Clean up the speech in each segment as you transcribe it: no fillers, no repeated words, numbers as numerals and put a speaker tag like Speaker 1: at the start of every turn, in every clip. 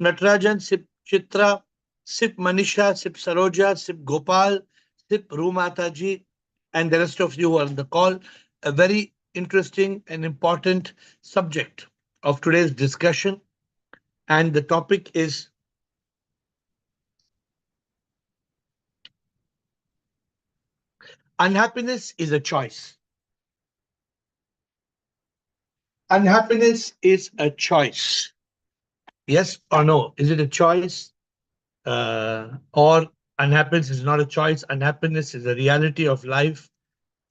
Speaker 1: Natarajan, Sip Chitra, Sip Manisha, Sip Saroja, Sip Gopal, Sip Rumataji, and the rest of you who are on the call. A very interesting and important subject of today's discussion. And the topic is unhappiness is a choice. Unhappiness is a choice. Yes or no? Is it a choice? Or unhappiness is not a choice? Unhappiness is a reality of life.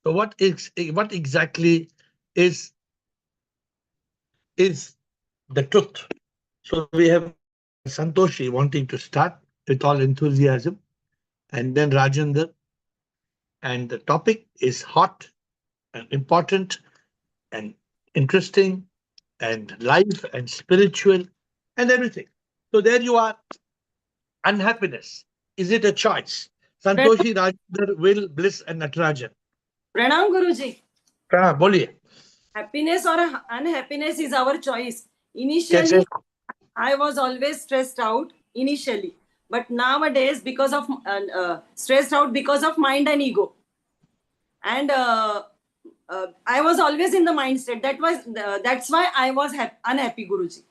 Speaker 1: So what exactly is is the truth? So we have Santoshi wanting to start with all enthusiasm, and then Rajendra, and the topic is hot and important and interesting and life and spiritual and everything. So there you are. Unhappiness. Is it a choice? Santoshi, Rajendra, Will, Bliss, and Natarajan.
Speaker 2: Pranam Guruji.
Speaker 1: Pranam, boliye.
Speaker 2: Happiness or unhappiness is our choice.
Speaker 1: Yes,
Speaker 2: Initially,
Speaker 1: yes.
Speaker 2: I was always stressed out initially, but nowadays because of stressed out because of mind and ego, and I was always in the mindset that's why I was unhappy, Guruji.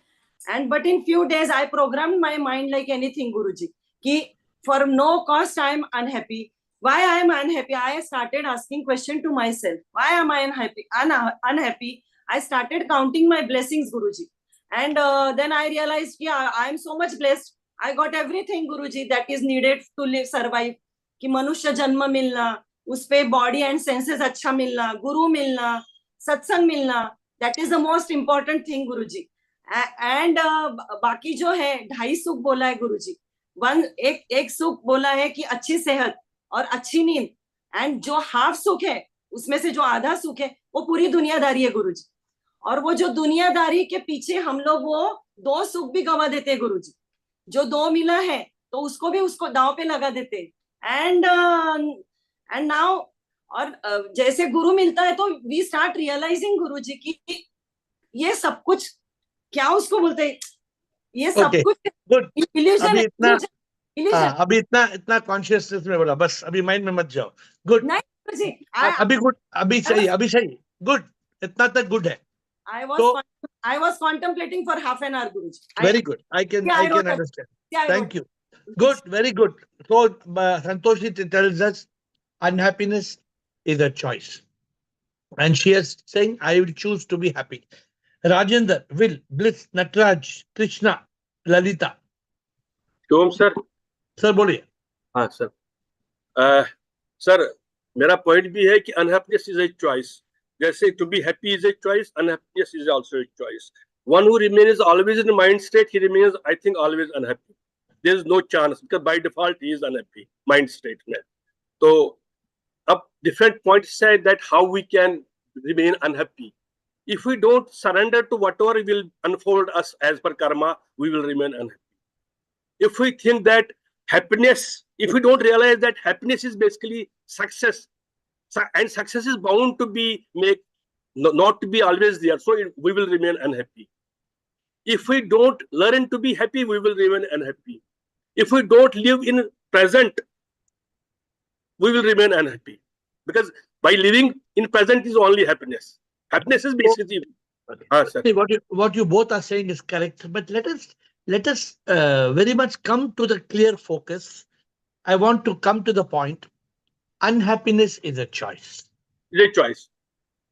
Speaker 2: And but in few days I programmed my mind like anything, Guruji, ki for no cost I am unhappy. Why I am unhappy? I started asking question to myself. Why am I unhappy? Unhappy. I started counting my blessings, Guruji, and then I realized, yeah, I am so much blessed. I got everything, Guruji, that is needed to live, survive. कि मनुष्य जन्म मिलना, उस पे body and senses अच्छा मिलना, गुरु मिलना, सत्संग मिलना, that is the most important thing, Guruji. And बाकी जो है 2.5 सुख बोला है गुरुजी. एक सुख बोला है कि अच्छी सेहत और अच्छी नींद, एंड जो हाफ सुख है उसमें से जो आधा सुख है वो पूरी दुनियादारी है, गुरुजी. और वो जो दुनियादारी के पीछे हम लोग वो 2 सुख भी गवा देते हैं, गुरुजी. जो 2 मिला है तो उसको भी उसको दांव पे लगा देते हैं. एंड नाउ और जैसे गुरु मिलता है तो वी स्टार्ट रियलाइजिंग, गुरुजी, की ये सब कुछ क्या उसको बोलते हैं, ये सब कुछ इल्यूजन है.
Speaker 1: अभी इतना कॉन्शियसनेस में बोला, बस अभी माइंड में मत जाओ. गुड. नहीं गुरुजी, अभी गुड, अभी सही. गुड, इतना तक गुड है.
Speaker 2: I was contemplating for half an hour, Guruji.
Speaker 1: Very good. I can understand. Thank you. Good, very good. So Santoshi tells us unhappiness is a choice, and she is saying, I will choose to be happy. Rajendra, Will, Bliss, Nataraj, Krishna, Lalita.
Speaker 3: Tom sir.
Speaker 1: Sir, बोलिए.
Speaker 3: हाँ sir. Sir, मेरा point भी है कि unhappiness is a choice. Jैसे to be happy is a choice, unhappiness is also a choice. One who remains always in the mind state, he remains, I think, always unhappy. There is no chance, because by default he is unhappy mind state. So, up different points say that how we can remain unhappy. If we don't surrender to whatever will unfold us as per karma, we will remain unhappy. If we think that happiness, if we don't realize that happiness is basically success, and success is bound to be not to be always there, so we will remain unhappy. If we don't learn to be happy, we will remain unhappy. If we don't live in present, we will remain unhappy, because by living in present is only happiness. Happiness is basically.
Speaker 1: What you both are saying is correct, but let us very much come to the clear focus. I want to come to the point. Unhappiness is a choice.
Speaker 3: Is a choice.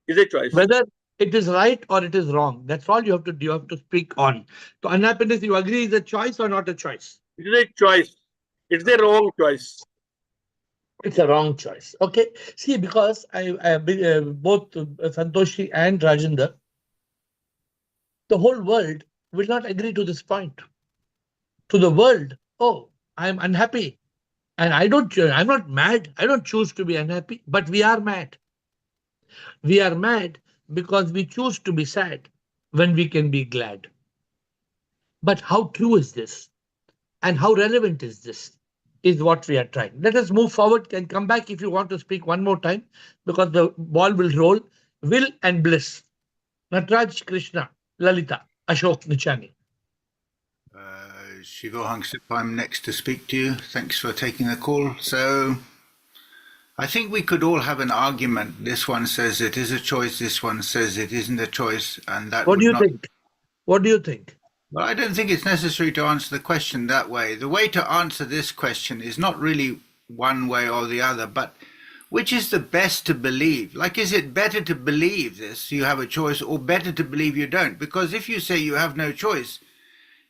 Speaker 3: Is a choice.
Speaker 1: Whether it is right or it is wrong, that's all you have to speak on. So unhappiness, you agree, is a choice or not a choice?
Speaker 3: It is a choice. It's the wrong choice.
Speaker 1: It's a wrong choice. Okay. See, because I both Santoshi and Rajendra, the whole world will not agree to this point. To the world, oh, I'm unhappy. And I'm not mad. I don't choose to be unhappy, but we are mad. We are mad because we choose to be sad when we can be glad. But how true is this? And how relevant is this? Is what we are trying. Let us move forward and come back if you want to speak one more time, because the ball will roll. Will and Bliss. Nataraj, Krishna, Lalita, Ashok, Nichani.
Speaker 4: Shivohang Sip, I'm next to speak to you. Thanks for taking the call. So I think we could all have an argument. This one says it is a choice, this one says it isn't a choice, and that
Speaker 1: What do
Speaker 4: would
Speaker 1: you
Speaker 4: not.
Speaker 1: think? What do you think?
Speaker 4: Well, I don't think it's necessary to answer the question that way. The way to answer this question is not really one way or the other, but which is the best to believe? Like, is it better to believe this, you have a choice, or better to believe you don't? Because if you say you have no choice,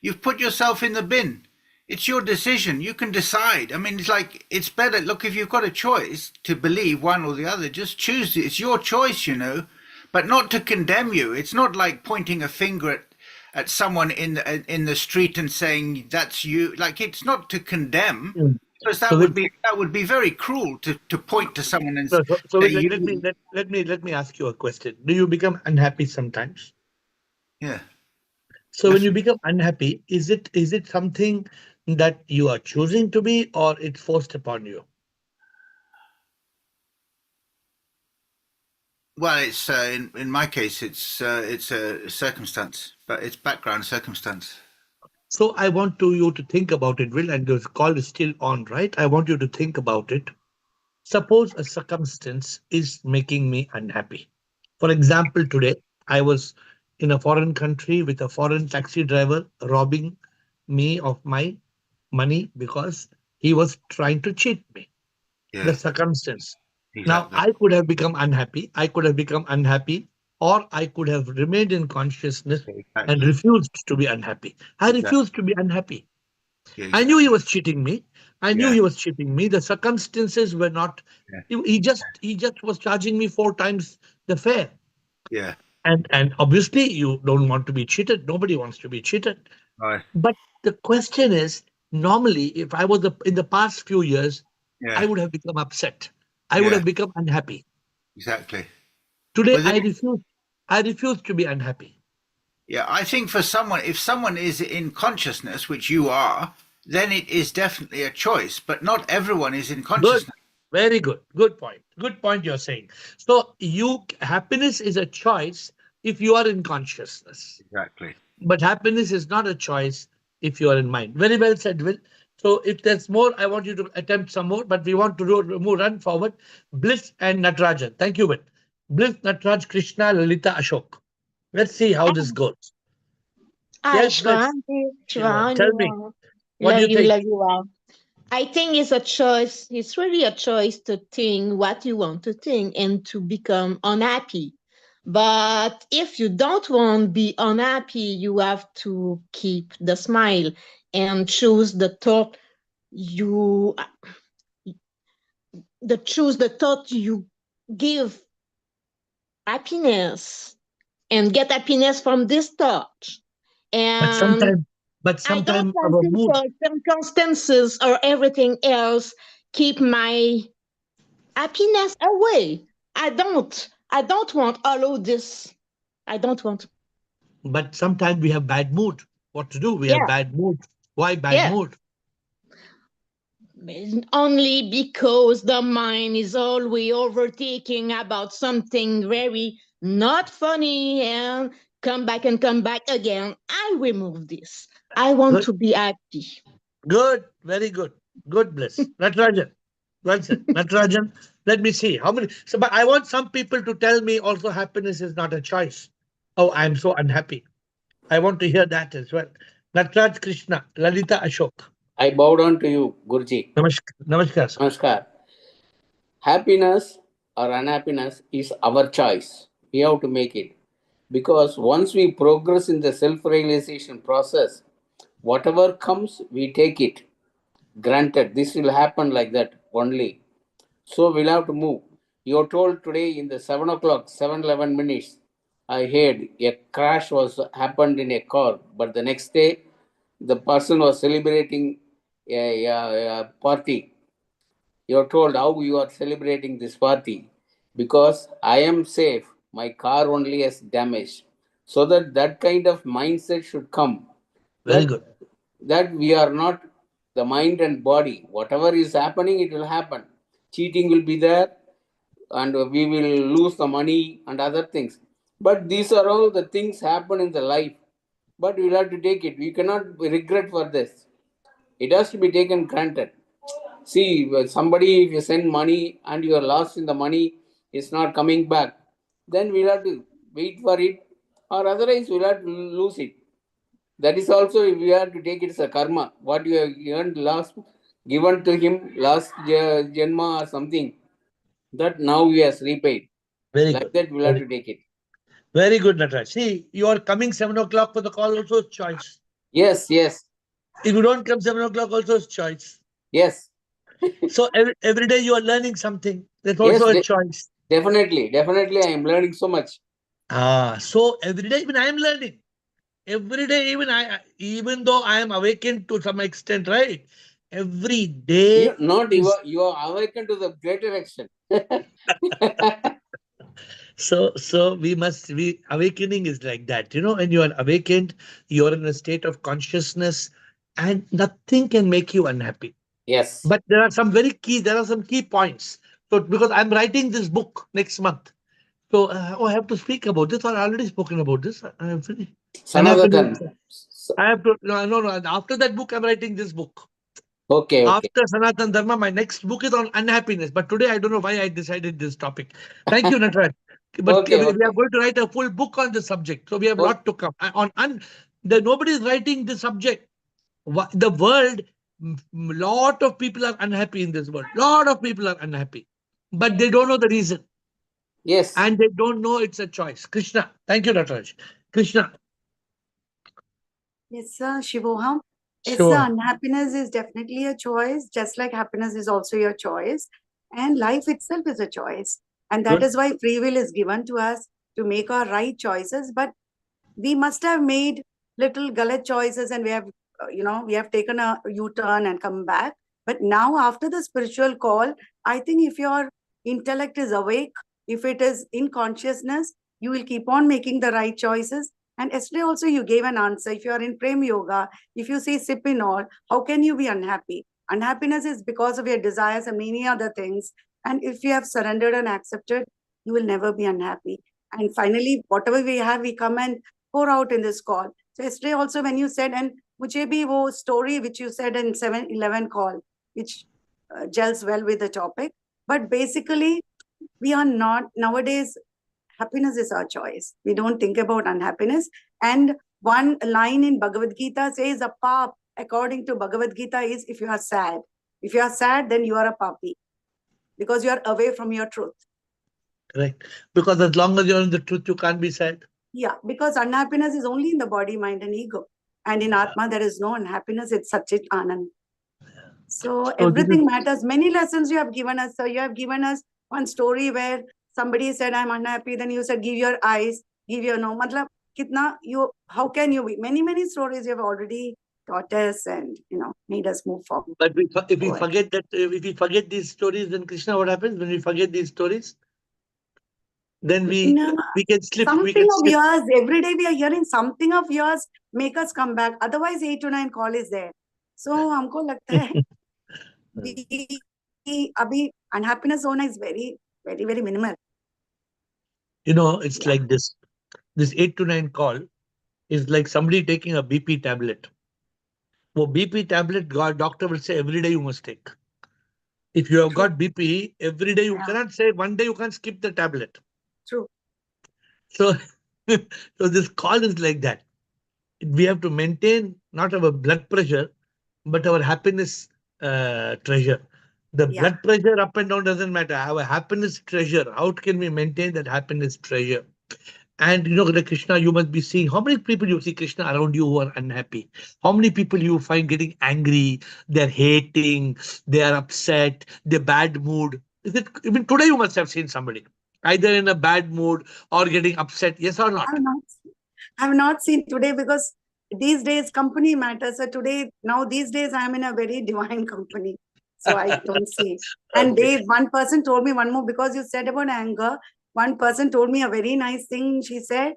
Speaker 4: you've put yourself in the bin. It's your decision. You can decide. I mean, it's like, it's better. Look, if you've got a choice to believe one or the other, just choose it. It's your choice, but not to condemn you. It's not like pointing a finger at someone in the street and saying that's you. Like, it's not to condemn,
Speaker 1: Mm.
Speaker 4: because
Speaker 1: So
Speaker 4: that would be very cruel to point to someone and
Speaker 1: so, so
Speaker 4: say
Speaker 1: let me
Speaker 4: you.
Speaker 1: let me ask you a question. Do you become unhappy sometimes?
Speaker 4: Yeah.
Speaker 1: So when you become unhappy, is it something that you are choosing to be, or it's forced upon you?
Speaker 4: Well, it's in my case, it's a circumstance, but it's background circumstance.
Speaker 1: So I want you to think about it, Will, and the call is still on, right? I want you to think about it. Suppose a circumstance is making me unhappy. For example, today I was in a foreign country with a foreign taxi driver robbing me of my money because he was trying to cheat me. The
Speaker 4: Yeah,
Speaker 1: circumstance. Now,
Speaker 4: exactly,
Speaker 1: I could have become unhappy. I could have become unhappy, or I could have remained in consciousness and
Speaker 4: exactly,
Speaker 1: refused to be unhappy. I
Speaker 4: exactly,
Speaker 1: refused to be unhappy.
Speaker 4: yeah,
Speaker 1: I knew he
Speaker 4: exactly.
Speaker 1: was cheating me. I knew
Speaker 4: Yeah,
Speaker 1: he was cheating me. The circumstances were not.
Speaker 4: yeah,
Speaker 1: He just was charging me 4 times the fare.
Speaker 4: yeah.
Speaker 1: And obviously you don't want to be cheated. Nobody wants to be cheated.
Speaker 4: Right.
Speaker 1: But the question is, normally, if I was in the past few years, I
Speaker 4: Yeah,
Speaker 1: would have become upset. I would
Speaker 4: yeah,
Speaker 1: have become unhappy.
Speaker 4: exactly.
Speaker 1: Today,
Speaker 4: Well, then,
Speaker 1: I refuse to be unhappy.
Speaker 4: yeah, I think for someone, if someone is in consciousness, which you are, then it is definitely a choice. But not everyone is in
Speaker 1: Good.
Speaker 4: consciousness.
Speaker 1: Very good. Good point. Good point you're saying. So happiness is a choice if you are in consciousness.
Speaker 4: Exactly.
Speaker 1: But happiness is not a choice if you are in mind. Very well said, Will. So if there's more, I want you to attempt some more, but we want to run forward. Bliss and Natarajan. Thank you, Will. Bliss, Nataraj, Krishna, Lalita, Ashok. Let's see how this goes.
Speaker 5: Hi,
Speaker 1: Yes, Bliss.
Speaker 5: Shivani.
Speaker 1: Shiva,
Speaker 5: Shivani,
Speaker 1: tell me, what do you think?
Speaker 5: love you all. I think it's a choice. It's really a choice to think what you want to think and to become unhappy. But if you don't want to be unhappy, you have to keep the smile and choose the thought you the thought you give happiness and get happiness from this thought.
Speaker 1: But
Speaker 5: And
Speaker 1: sometimes, but
Speaker 5: I don't
Speaker 1: sometimes
Speaker 5: want
Speaker 1: our mood.
Speaker 5: people, circumstances, or everything else keep my happiness away. I don't want all of this. I don't want.
Speaker 1: But sometimes we have bad mood. What to do? We have
Speaker 5: Yeah,
Speaker 1: bad mood. Why bad
Speaker 5: yeah.
Speaker 1: mood?
Speaker 5: Only because the mind is always overthinking about something very not funny and come back again. I remove this. I want
Speaker 1: Good,
Speaker 5: to be happy.
Speaker 1: good, very good. Good, Bliss. Natarajan. Well said. Natarajan, let me see how many. So, but I want some people to tell me also happiness is not a choice. Oh, I'm so unhappy. I want to hear that as well. Nataraj Krishna, Lalita Ashok.
Speaker 6: I bow down to you, Guruji.
Speaker 1: Namaskar. Namaskar, sir.
Speaker 6: Namaskar. Happiness or unhappiness is our choice. We have to make it. Because once we progress in the self realization process, whatever comes, we take it. Granted, this will happen like that only. So we'll have to move. You're told today in the 7 o'clock, 7:11 minutes, I heard a crash was happened in a car, but the next day, the person was celebrating a party. You're told how you are celebrating this party because I am safe. My car only has damage. So that kind of mindset should come.
Speaker 1: Very
Speaker 6: That
Speaker 1: good.
Speaker 6: that we are not the mind and body. Whatever is happening, it will happen. Cheating will be there, and we will lose the money and other things. But these are all the things happen in the life. but we'll have to take it. We cannot regret for this. It has to be taken granted. See, somebody, if you send money and you are lost in the money, it's not coming back, then we'll have to wait for it, or otherwise we'll have to lose it. That is also, we have to take it as a karma. What you have earned last, given to him last Janma or something, that now he has repaid.
Speaker 1: Very
Speaker 6: Like
Speaker 1: good.
Speaker 6: that, we'll have to take it.
Speaker 1: Very good, Nataraj. See, you are coming 7 o'clock for the call, also is choice.
Speaker 6: Yes, yes,
Speaker 1: If you don't come 7 o'clock, also is choice.
Speaker 6: yes.
Speaker 1: So every day you are learning something. That's
Speaker 6: Yes,
Speaker 1: also a choice.
Speaker 6: definitely, definitely. I am learning so much.
Speaker 1: So every day even I am learning. Every day even though I am awakened to some extent, right? Every day
Speaker 6: You are awakened to the greater extent.
Speaker 1: so we awakening is like that. When you are awakened, you are in a state of consciousness and nothing can make you unhappy.
Speaker 6: Yes.
Speaker 1: But there are some key points. So because I'm writing this book next month. So I have to speak about this, or I already spoken about this. I am finished. And I have to do
Speaker 6: Sanathan.
Speaker 1: I have to no. After that book, I'm writing this book.
Speaker 6: Okay, okay.
Speaker 1: After Sanatan Dharma, my next book is on unhappiness. But today, I don't know why I decided this topic. Thank you, Nataraj. But
Speaker 6: Okay,
Speaker 1: we
Speaker 6: okay.
Speaker 1: are going to write a full book on this subject. So we have a lot to come. Nobody is writing this subject. The world, lot of people are unhappy in this world. Lot of people are unhappy. But they don't know the reason.
Speaker 6: Yes.
Speaker 1: And they don't know it's a choice. Krishna. Thank you, Nataraj. Krishna.
Speaker 7: Yes, sir, Shivoham. Yes,
Speaker 1: Sure.
Speaker 7: sir, unhappiness is definitely a choice, just like happiness is also your choice. And life itself is a choice. And that
Speaker 1: Good.
Speaker 7: is why free will is given to us to make our right choices. But we must have made little gullet choices, and we have, we have taken a U-turn and come back. But now, after the spiritual call, I think if your intellect is awake, if it is in consciousness, you will keep on making the right choices. And yesterday also you gave an answer. If you are in Prem Yoga, if you say sip in all, how can you be unhappy? Unhappiness is because of your desires and many other things. And if you have surrendered and accepted, you will never be unhappy. And finally, whatever we have, we come and pour out in this call. So yesterday also when you said, and mujhe bhi wo story which you said in 7-11 call, which gels well with the topic. But basically, we are not, nowadays, happiness is our choice. We don't think about unhappiness. And one line in Bhagavad Gita says a pap, according to Bhagavad Gita, is if you are sad. If you are sad, then you are a papi because you are away from your truth.
Speaker 1: Correct. Because as long as you're in the truth, you can't be sad.
Speaker 7: Yeah, because unhappiness is only in the body, mind, and ego. And in Atma, there is no unhappiness, it's Satchit Anand. So everything matters. Many lessons you have given us. So you have given us one story where somebody said, I'm unhappy. Then you said, give your eyes, give your no. Matlab, kitna you, how can you be? Many stories you have already taught us and, made us move forward.
Speaker 1: But if we forget these stories, then Krishna, what happens when we forget these stories? Then we can slip.
Speaker 7: Something of yours, every day we are hearing something of yours make us come back. Otherwise, 8 to 9 call is there. So, हमको लगता है अभी unhappiness होना is very, very, very minimal.
Speaker 1: It's like this. This 8 to 9 call is like somebody taking a BP tablet. Well, BP tablet, doctor will say every day you must take. If you have got BP, every day you cannot say one day you can't skip the tablet.
Speaker 7: True.
Speaker 1: So, so this call is like that. We have to maintain not our blood pressure, but our happiness treasure. The blood pressure up and down doesn't matter. Our happiness treasure. How can we maintain that happiness treasure? And Krishna, you must be seeing how many people you see, Krishna, around you who are unhappy. How many people you find getting angry, they're hating, they are upset, they're bad mood. Even today you must have seen somebody either in a bad mood or getting upset. Yes or not?
Speaker 7: I have not seen today because these days company matters. So these days I am in a very divine company. So I don't see. And one person told me one more, because you said about anger. One person told me a very nice thing. She said,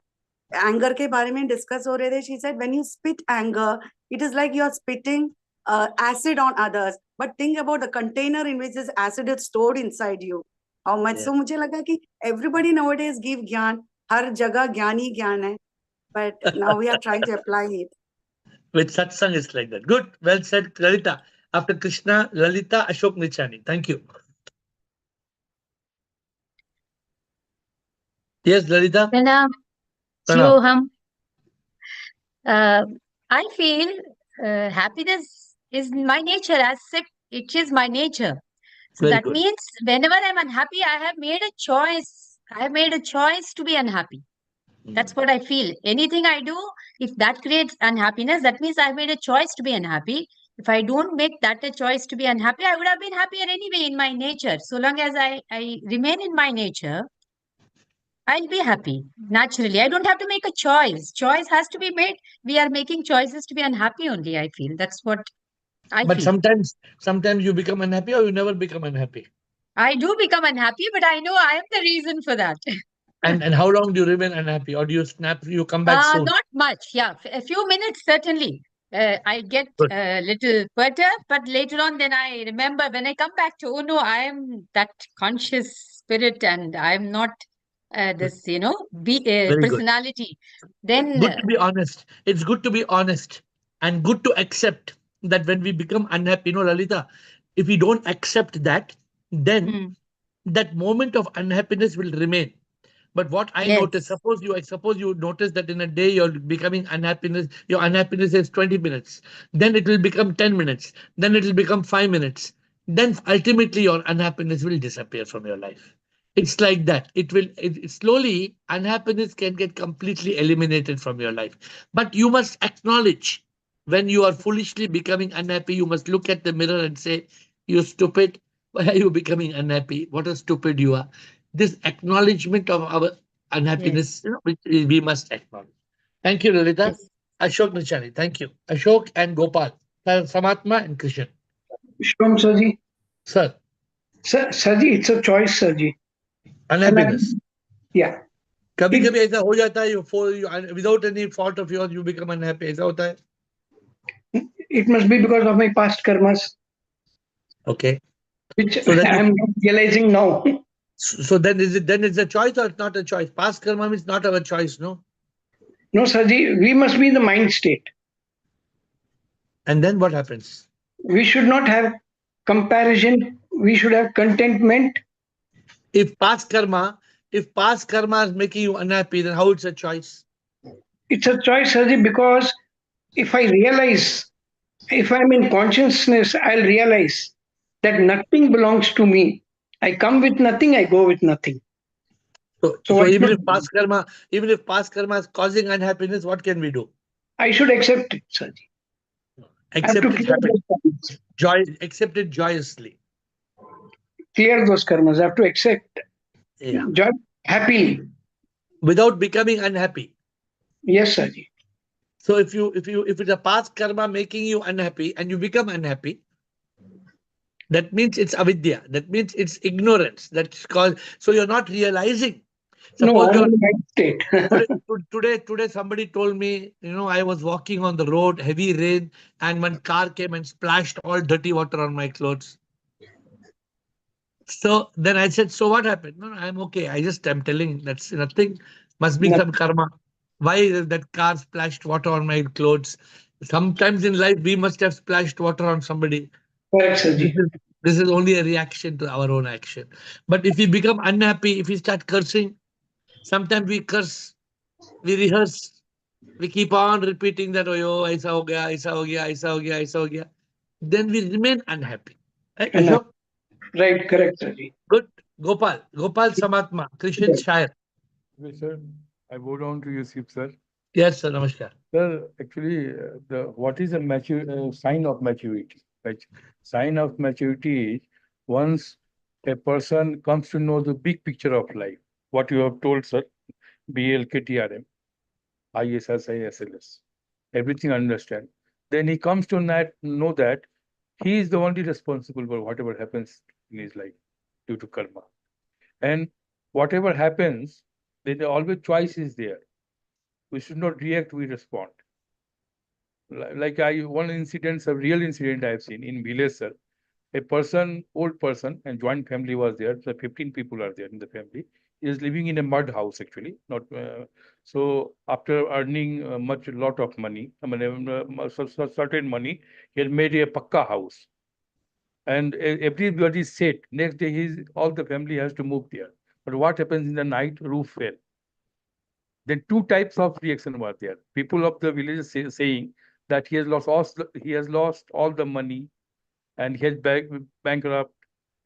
Speaker 7: anger ke baare mein discuss ho rahe the. She said, when you spit anger, it is like you are spitting acid on others. But think about the container in which this acid is stored inside you. How much? So मुझे लगा कि everybody nowadays give ज्ञान. हर जगह ज्ञान ही ज्ञान है. but now we are trying to apply it.
Speaker 1: With satsang is like that. Good. Well said, Lalita. After Krishna, Lalita, Ashok Nichani. Thank you. Yes, Lalita.
Speaker 8: Pranam,
Speaker 1: Pranam.
Speaker 8: Shivaham. Uh, I feel happiness is my nature, as if it is my nature. So
Speaker 1: Very
Speaker 8: that
Speaker 1: good.
Speaker 8: means whenever I'm unhappy, I have made a choice. I have made a choice to be unhappy. That's what I feel. Anything I do, if that creates unhappiness, that means I've made a choice to be unhappy. If I don't make that a choice to be unhappy, I would have been happier anyway in my nature. So long as I remain in my nature, I'll be happy naturally. I don't have to make a choice. Choice has to be made. We are making choices to be unhappy only, I feel. That's what I
Speaker 1: But
Speaker 8: feel.
Speaker 1: sometimes you become unhappy or you never become unhappy.
Speaker 8: I do become unhappy, but I know I am the reason for that.
Speaker 1: And how long do you remain unhappy? Or do you snap, you come back soon?
Speaker 8: Not much. Yeah, a few minutes certainly. I get
Speaker 1: Good.
Speaker 8: a little perturbed, but later on, then I remember when I come back to, oh no, I am that conscious spirit, and I'm not this,
Speaker 1: Very good.
Speaker 8: personality. Then,
Speaker 1: Good to be honest. It's good to be honest and good to accept that when we become unhappy, Lalita, if we don't accept that, then
Speaker 8: mm,
Speaker 1: that moment of unhappiness will remain. But what I notice,
Speaker 8: yes,
Speaker 1: suppose you notice that in a day you're becoming unhappiness, your unhappiness is 20 minutes, then it will become 10 minutes, then it will become 5 minutes, then ultimately your unhappiness will disappear from your life. It's like that. Slowly, unhappiness can get completely eliminated from your life. But you must acknowledge when you are foolishly becoming unhappy, you must look at the mirror and say, "You stupid. Why are you becoming unhappy? What a stupid you are." This acknowledgement of our
Speaker 8: yes,
Speaker 1: unhappiness, which we must acknowledge. Thank you, Lolita.
Speaker 8: yes.
Speaker 1: Ashok Nichani, thank you. Ashok and Gopal, Samatma and Krishan.
Speaker 9: Shubham Sarji.
Speaker 1: Sir,
Speaker 9: Sarji, it's a choice, Sarji. And
Speaker 1: unhappiness.
Speaker 9: yeah,
Speaker 1: कभी
Speaker 9: it,
Speaker 1: कभी ऐसा हो जाता है without any fault of yours you become unhappy. ऐसा होता है.
Speaker 9: it must be because of my past karmas,
Speaker 1: Okay.
Speaker 9: which
Speaker 1: So then,
Speaker 9: I'm realizing now.
Speaker 1: so then it's a choice or it's not a choice? Past karma means not our choice, no?
Speaker 9: No, Sarji, we must be in the mind state.
Speaker 1: And then what happens?
Speaker 9: We should not have comparison. We should have contentment.
Speaker 1: If past karma is making you unhappy, then how it's a choice?
Speaker 9: It's a choice, Sarji, because if I realize, if I'm in consciousness, I'll realize that nothing belongs to me. I come with nothing, I go with nothing. So
Speaker 1: So even if past karma is causing unhappiness, what can we do?
Speaker 9: I should accept it, Sarji. I have to
Speaker 1: Accept it
Speaker 9: clear
Speaker 1: happen.
Speaker 9: those karmas.
Speaker 1: Accept it joyously.
Speaker 9: Clear those karmas. I have to accept
Speaker 1: Yeah.
Speaker 9: joy happily.
Speaker 1: Without becoming unhappy.
Speaker 9: Yes, Sarji.
Speaker 1: So if it's a past karma making you unhappy and you become unhappy, that means it's avidya. That means it's ignorance. That's called. So you're not realizing.
Speaker 9: No,
Speaker 1: Suppose
Speaker 9: I'm
Speaker 1: you're
Speaker 9: in the right state.
Speaker 1: today somebody told me, I was walking on the road, heavy rain, and one car came and splashed all dirty water on my clothes. So then I said, so what happened? No, I'm okay. I'm telling that's nothing. Must be
Speaker 9: No,
Speaker 1: some karma. Why that car splashed water on my clothes? Sometimes in life we must have splashed water on somebody.
Speaker 9: correct,
Speaker 1: This
Speaker 9: Sarji.
Speaker 1: is, this is only a reaction to our own action. But if we become unhappy, if we start cursing, sometimes we curse, we rehearse, we keep on repeating that, oh, yo, aisa ho gaya, aisa ho gaya, aisa ho gaya, aisa ho gaya. Then we remain unhappy. Right,
Speaker 9: And
Speaker 1: Ashok?
Speaker 9: right, correct, Sarji.
Speaker 1: Good. Gopal Samatma, Krishan Shire.
Speaker 10: Okay, sir. I bow down to you, sir.
Speaker 1: Yes, sir. Namaskar.
Speaker 10: Sir, actually, what is a sign of maturity? Sign of maturity is once a person comes to know the big picture of life. What you have told, sir, BLKTRM, ISS, ISLS, everything understand. Then he comes to know that he is the only responsible for whatever happens in his life due to karma. And whatever happens, then always choice is there. We should not react, we respond. Like one incident, a real incident I have seen in village, sir. A person, old person, and joint family was there. So 15 people are there in the family. is living in a mud house actually. Not so after earning lot of money, I mean certain money, he had made a pakka house, and everybody said next day all the family has to move there. But what happens in the night? Roof fell. Then two types of reaction were there. People of the village saying that he has lost all the money and he is bankrupt.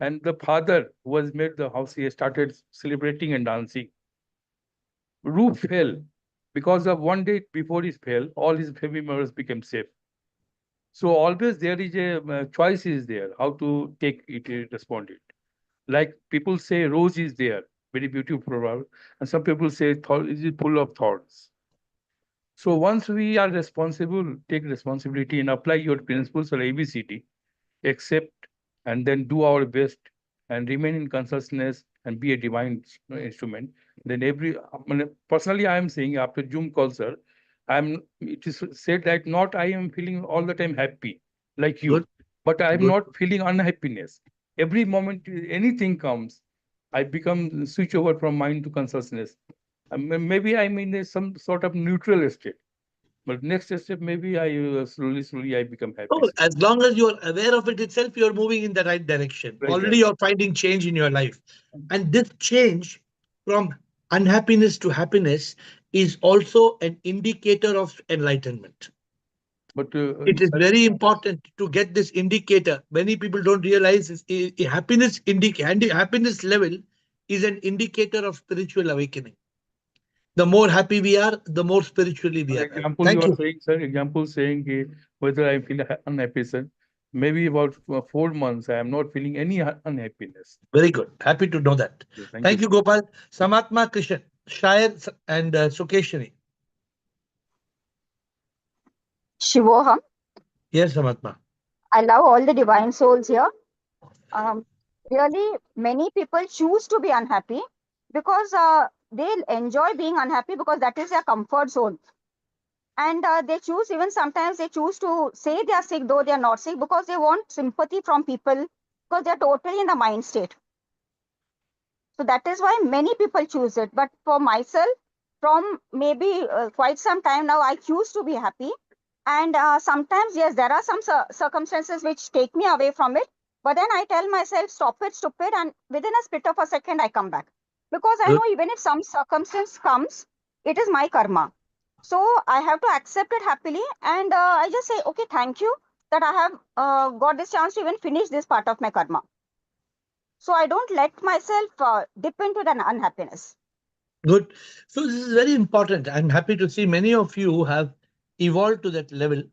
Speaker 10: And the father who has made the house, he has started celebrating and dancing. Roof fell because of one day before it fell, all his family members became safe. So always there is a choice is there how to take it, respond it. Like people say, rose is there, very beautiful flower, and some people say is it full of thorns. So once we are responsible, take responsibility and apply your principles or ABCD, accept and then do our best and remain in consciousness and be a divine instrument. Then personally, I am saying after Zoom call, sir, it is said that not I am feeling all the time happy like you,
Speaker 1: Good.
Speaker 10: but I am
Speaker 1: Good.
Speaker 10: not feeling unhappiness. Every moment anything comes, I become switch over from mind to consciousness. Maybe I'm in some sort of neutral state. But next step, maybe I slowly I become happy.
Speaker 1: Oh, as long as you are aware of it itself, you're moving in the right direction.
Speaker 10: Right,
Speaker 1: Already
Speaker 10: right.
Speaker 1: you're finding change in your life. And this change from unhappiness to happiness is also an indicator of enlightenment.
Speaker 10: But
Speaker 1: It is
Speaker 10: sir,
Speaker 1: very important to get this indicator. Many people don't realize this. Happiness level is an indicator of spiritual awakening. The more happy we are, the more spiritually we
Speaker 10: for
Speaker 1: are.
Speaker 10: example, you
Speaker 1: Thank
Speaker 10: are
Speaker 1: you.
Speaker 10: saying, sir, example saying whether I feel unhappy, sir. Maybe about 4 months, I am not feeling any unhappiness.
Speaker 1: Very good. Happy to know that.
Speaker 10: Yes, thank
Speaker 1: Thank
Speaker 10: you.
Speaker 1: you, Gopal. Samatma Krishan, Shayar and Sukeshini.
Speaker 11: Shivoham.
Speaker 1: Yes, Samatma.
Speaker 11: I love all the divine souls here. Um, Really, many people choose to be unhappy because they enjoy being unhappy because that is their comfort zone. And they choose, even sometimes they choose to say they are sick, though they are not sick, because they want sympathy from people because they are totally in the mind state. So that is why many people choose it. But for myself, from maybe quite some time now, I choose to be happy. And sometimes, yes, there are some circumstances which take me away from it. But then I tell myself, stop it, stupid. And within a split of a second, I come back. Because I
Speaker 1: Good.
Speaker 11: know even if some circumstance comes, it is my karma. So I have to accept it happily. And I just say, okay, thank you that I have got this chance to even finish this part of my karma. So I don't let myself dip into the unhappiness.
Speaker 1: Good. So this is very important. I'm happy to see many of you have evolved to that level.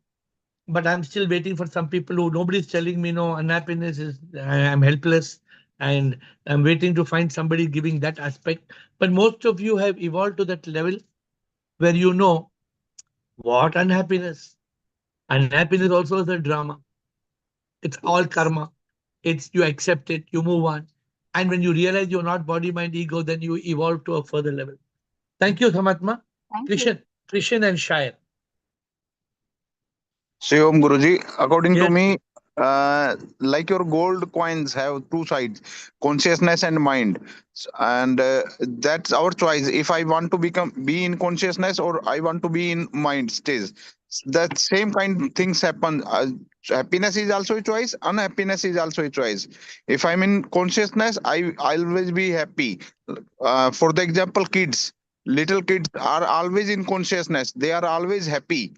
Speaker 1: But I'm still waiting for some people who nobody's telling me no, unhappiness is I'm helpless. And I'm waiting to find somebody giving that aspect. But most of you have evolved to that level where you know what unhappiness. Unhappiness also is a drama. It's all karma. It's you accept it, you move on. And when you realize you're not body, mind, ego, then you evolve to a further level. Thank you, Samatma.
Speaker 11: Thank you.
Speaker 1: Krishan and Shayar.
Speaker 12: Shivam Guruji, according to
Speaker 1: Yes.
Speaker 12: me, like your gold coins have two sides, consciousness and mind, and that's our choice. If I want to be in consciousness or I want to be in mind stage, that same kind things happen. Happiness is also a choice. Unhappiness is also a choice. If I'm in consciousness, I always be happy. For the example, little kids are always in consciousness. They are always happy,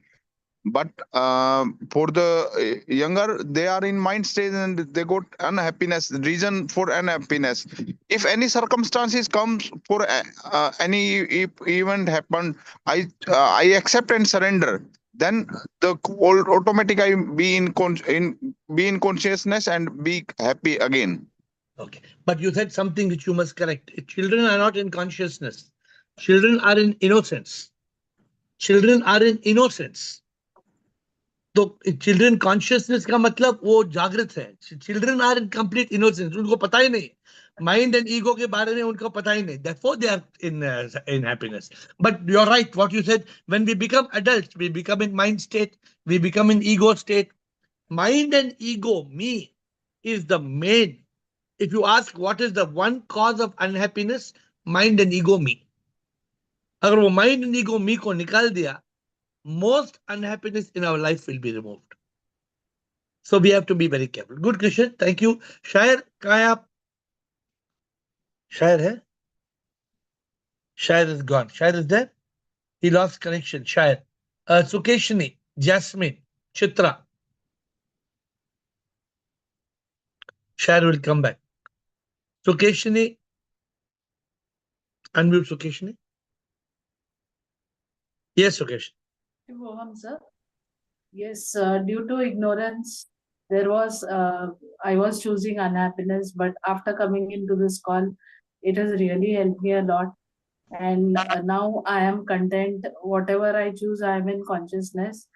Speaker 12: but for the younger, they are in mind stage and they got unhappiness, reason for unhappiness. If any circumstances comes for any event happened, I accept and surrender, then the automatic I be be in consciousness and be happy again.
Speaker 1: Okay. But you said something which you must correct. Children are not in consciousness. Children are in innocence. Children are in innocence. तो children consciousness का मतलब वो जागृत है. Children are in complete innocence. उनको पता ही नहीं mind and ego के बारे में. उनको पता ही नहीं. Therefore they are in happiness. But you're right what you said. When we become adults, we become in mind state, we become in ego state. Mind and ego, me, is the main. If you ask what is the one cause of unhappiness, mind and ego me. अगर वो mind and ego me को निकाल दिया, most unhappiness in our life will be removed. So we have to be very careful. Good question. Thank you. शायर कहाँ है आप? शायर है? शायर is gone. Shair is there? He lost connection. Shair. Sukeshini, Jasmine, Chitra. Shair will come back. Sukeshini, unmute Sukeshini. Yes, Sukesh.
Speaker 13: Mohan sir. Yes, due to ignorance, I was choosing unhappiness, but after coming into this call, it has really helped me a lot. And now I am content. Whatever I choose, I am in consciousness.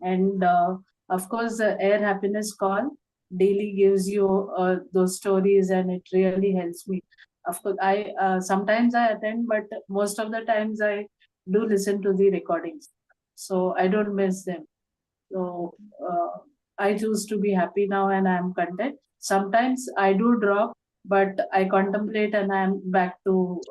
Speaker 13: And of course, the AiR happiness call daily gives you those stories, and it really helps me. Of course, I sometimes I attend, but most of the times I do listen to the recordings, so I don't miss them. So I choose to be happy now, and I am content. Sometimes I do drop, but I contemplate, and I am back to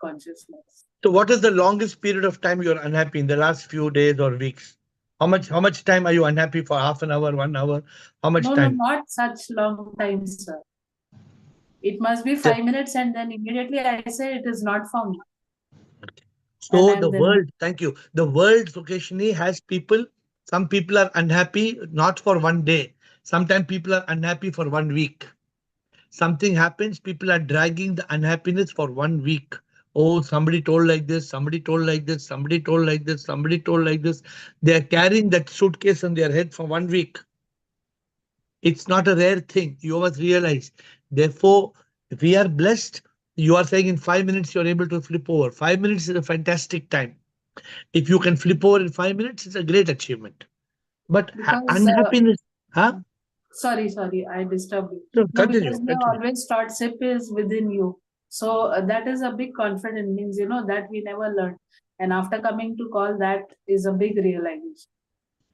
Speaker 13: consciousness.
Speaker 1: So what is the longest period of time you're unhappy in the last few days or weeks? How much time are you unhappy for? Half an hour, 1 hour? How much time?
Speaker 13: No, not such long time, sir. It must be 5 minutes, and then immediately I say it is not for me.
Speaker 1: So the world, thank you. The world occasionally has people, some people are unhappy not for 1 day. Sometimes people are unhappy for 1 week. Something happens, people are dragging the unhappiness for 1 week. Oh, somebody told like this, somebody told like this, somebody told like this, somebody told like this. They are carrying that suitcase on their head for 1 week. It's not a rare thing. You must realize. Therefore, if we are blessed, you are saying in 5 minutes you're able to flip over. 5 minutes is a fantastic time. If you can flip over in 5 minutes, it's a great achievement. But unhappiness, huh?
Speaker 13: Sorry, I disturbed you.
Speaker 1: No, continue,
Speaker 13: because we always taught SIP is within you. So that is a big confidence, means, that we never learned. And after coming to call, that is a big realization.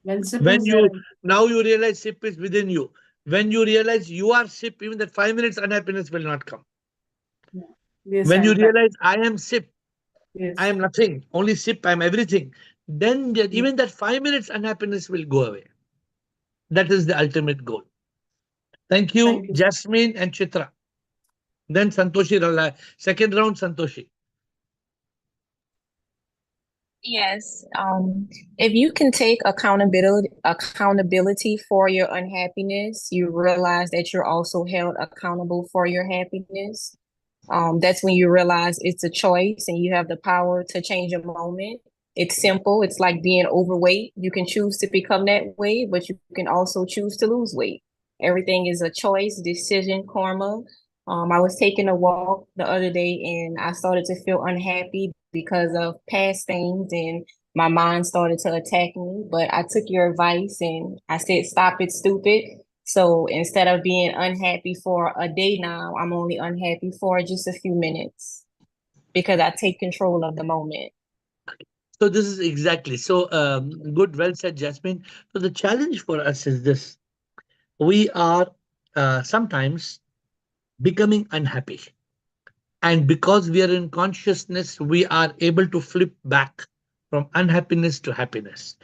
Speaker 1: When you now you realize SIP is within you. When you realize you are SIP, even that 5 minutes unhappiness will not come.
Speaker 13: Yeah. Yes,
Speaker 1: when you realize I am SIP,
Speaker 13: yes.
Speaker 1: I am nothing, only SIP, I am everything, then even that 5 minutes unhappiness will go away. That is the ultimate goal. Thank you, Jasmine and Chitra. Then Santoshi, second round, Santoshi.
Speaker 14: Yes. If you can take accountability for your unhappiness, you realize that you're also held accountable for your happiness. That's when you realize it's a choice and you have the power to change a moment. It's simple. It's like being overweight. You can choose to become that way, but you can also choose to lose weight. Everything is a choice, decision, karma. I was taking a walk the other day and I started to feel unhappy because of past things, and my mind started to attack me. But I took your advice and I said, stop it, stupid. So instead of being unhappy for a day now, I'm only unhappy for just a few minutes because I take control of the moment.
Speaker 1: So this is exactly. So good, well said, Jasmine. So the challenge for us is this. We are sometimes becoming unhappy. And because we are in consciousness, we are able to flip back from unhappiness to happiness.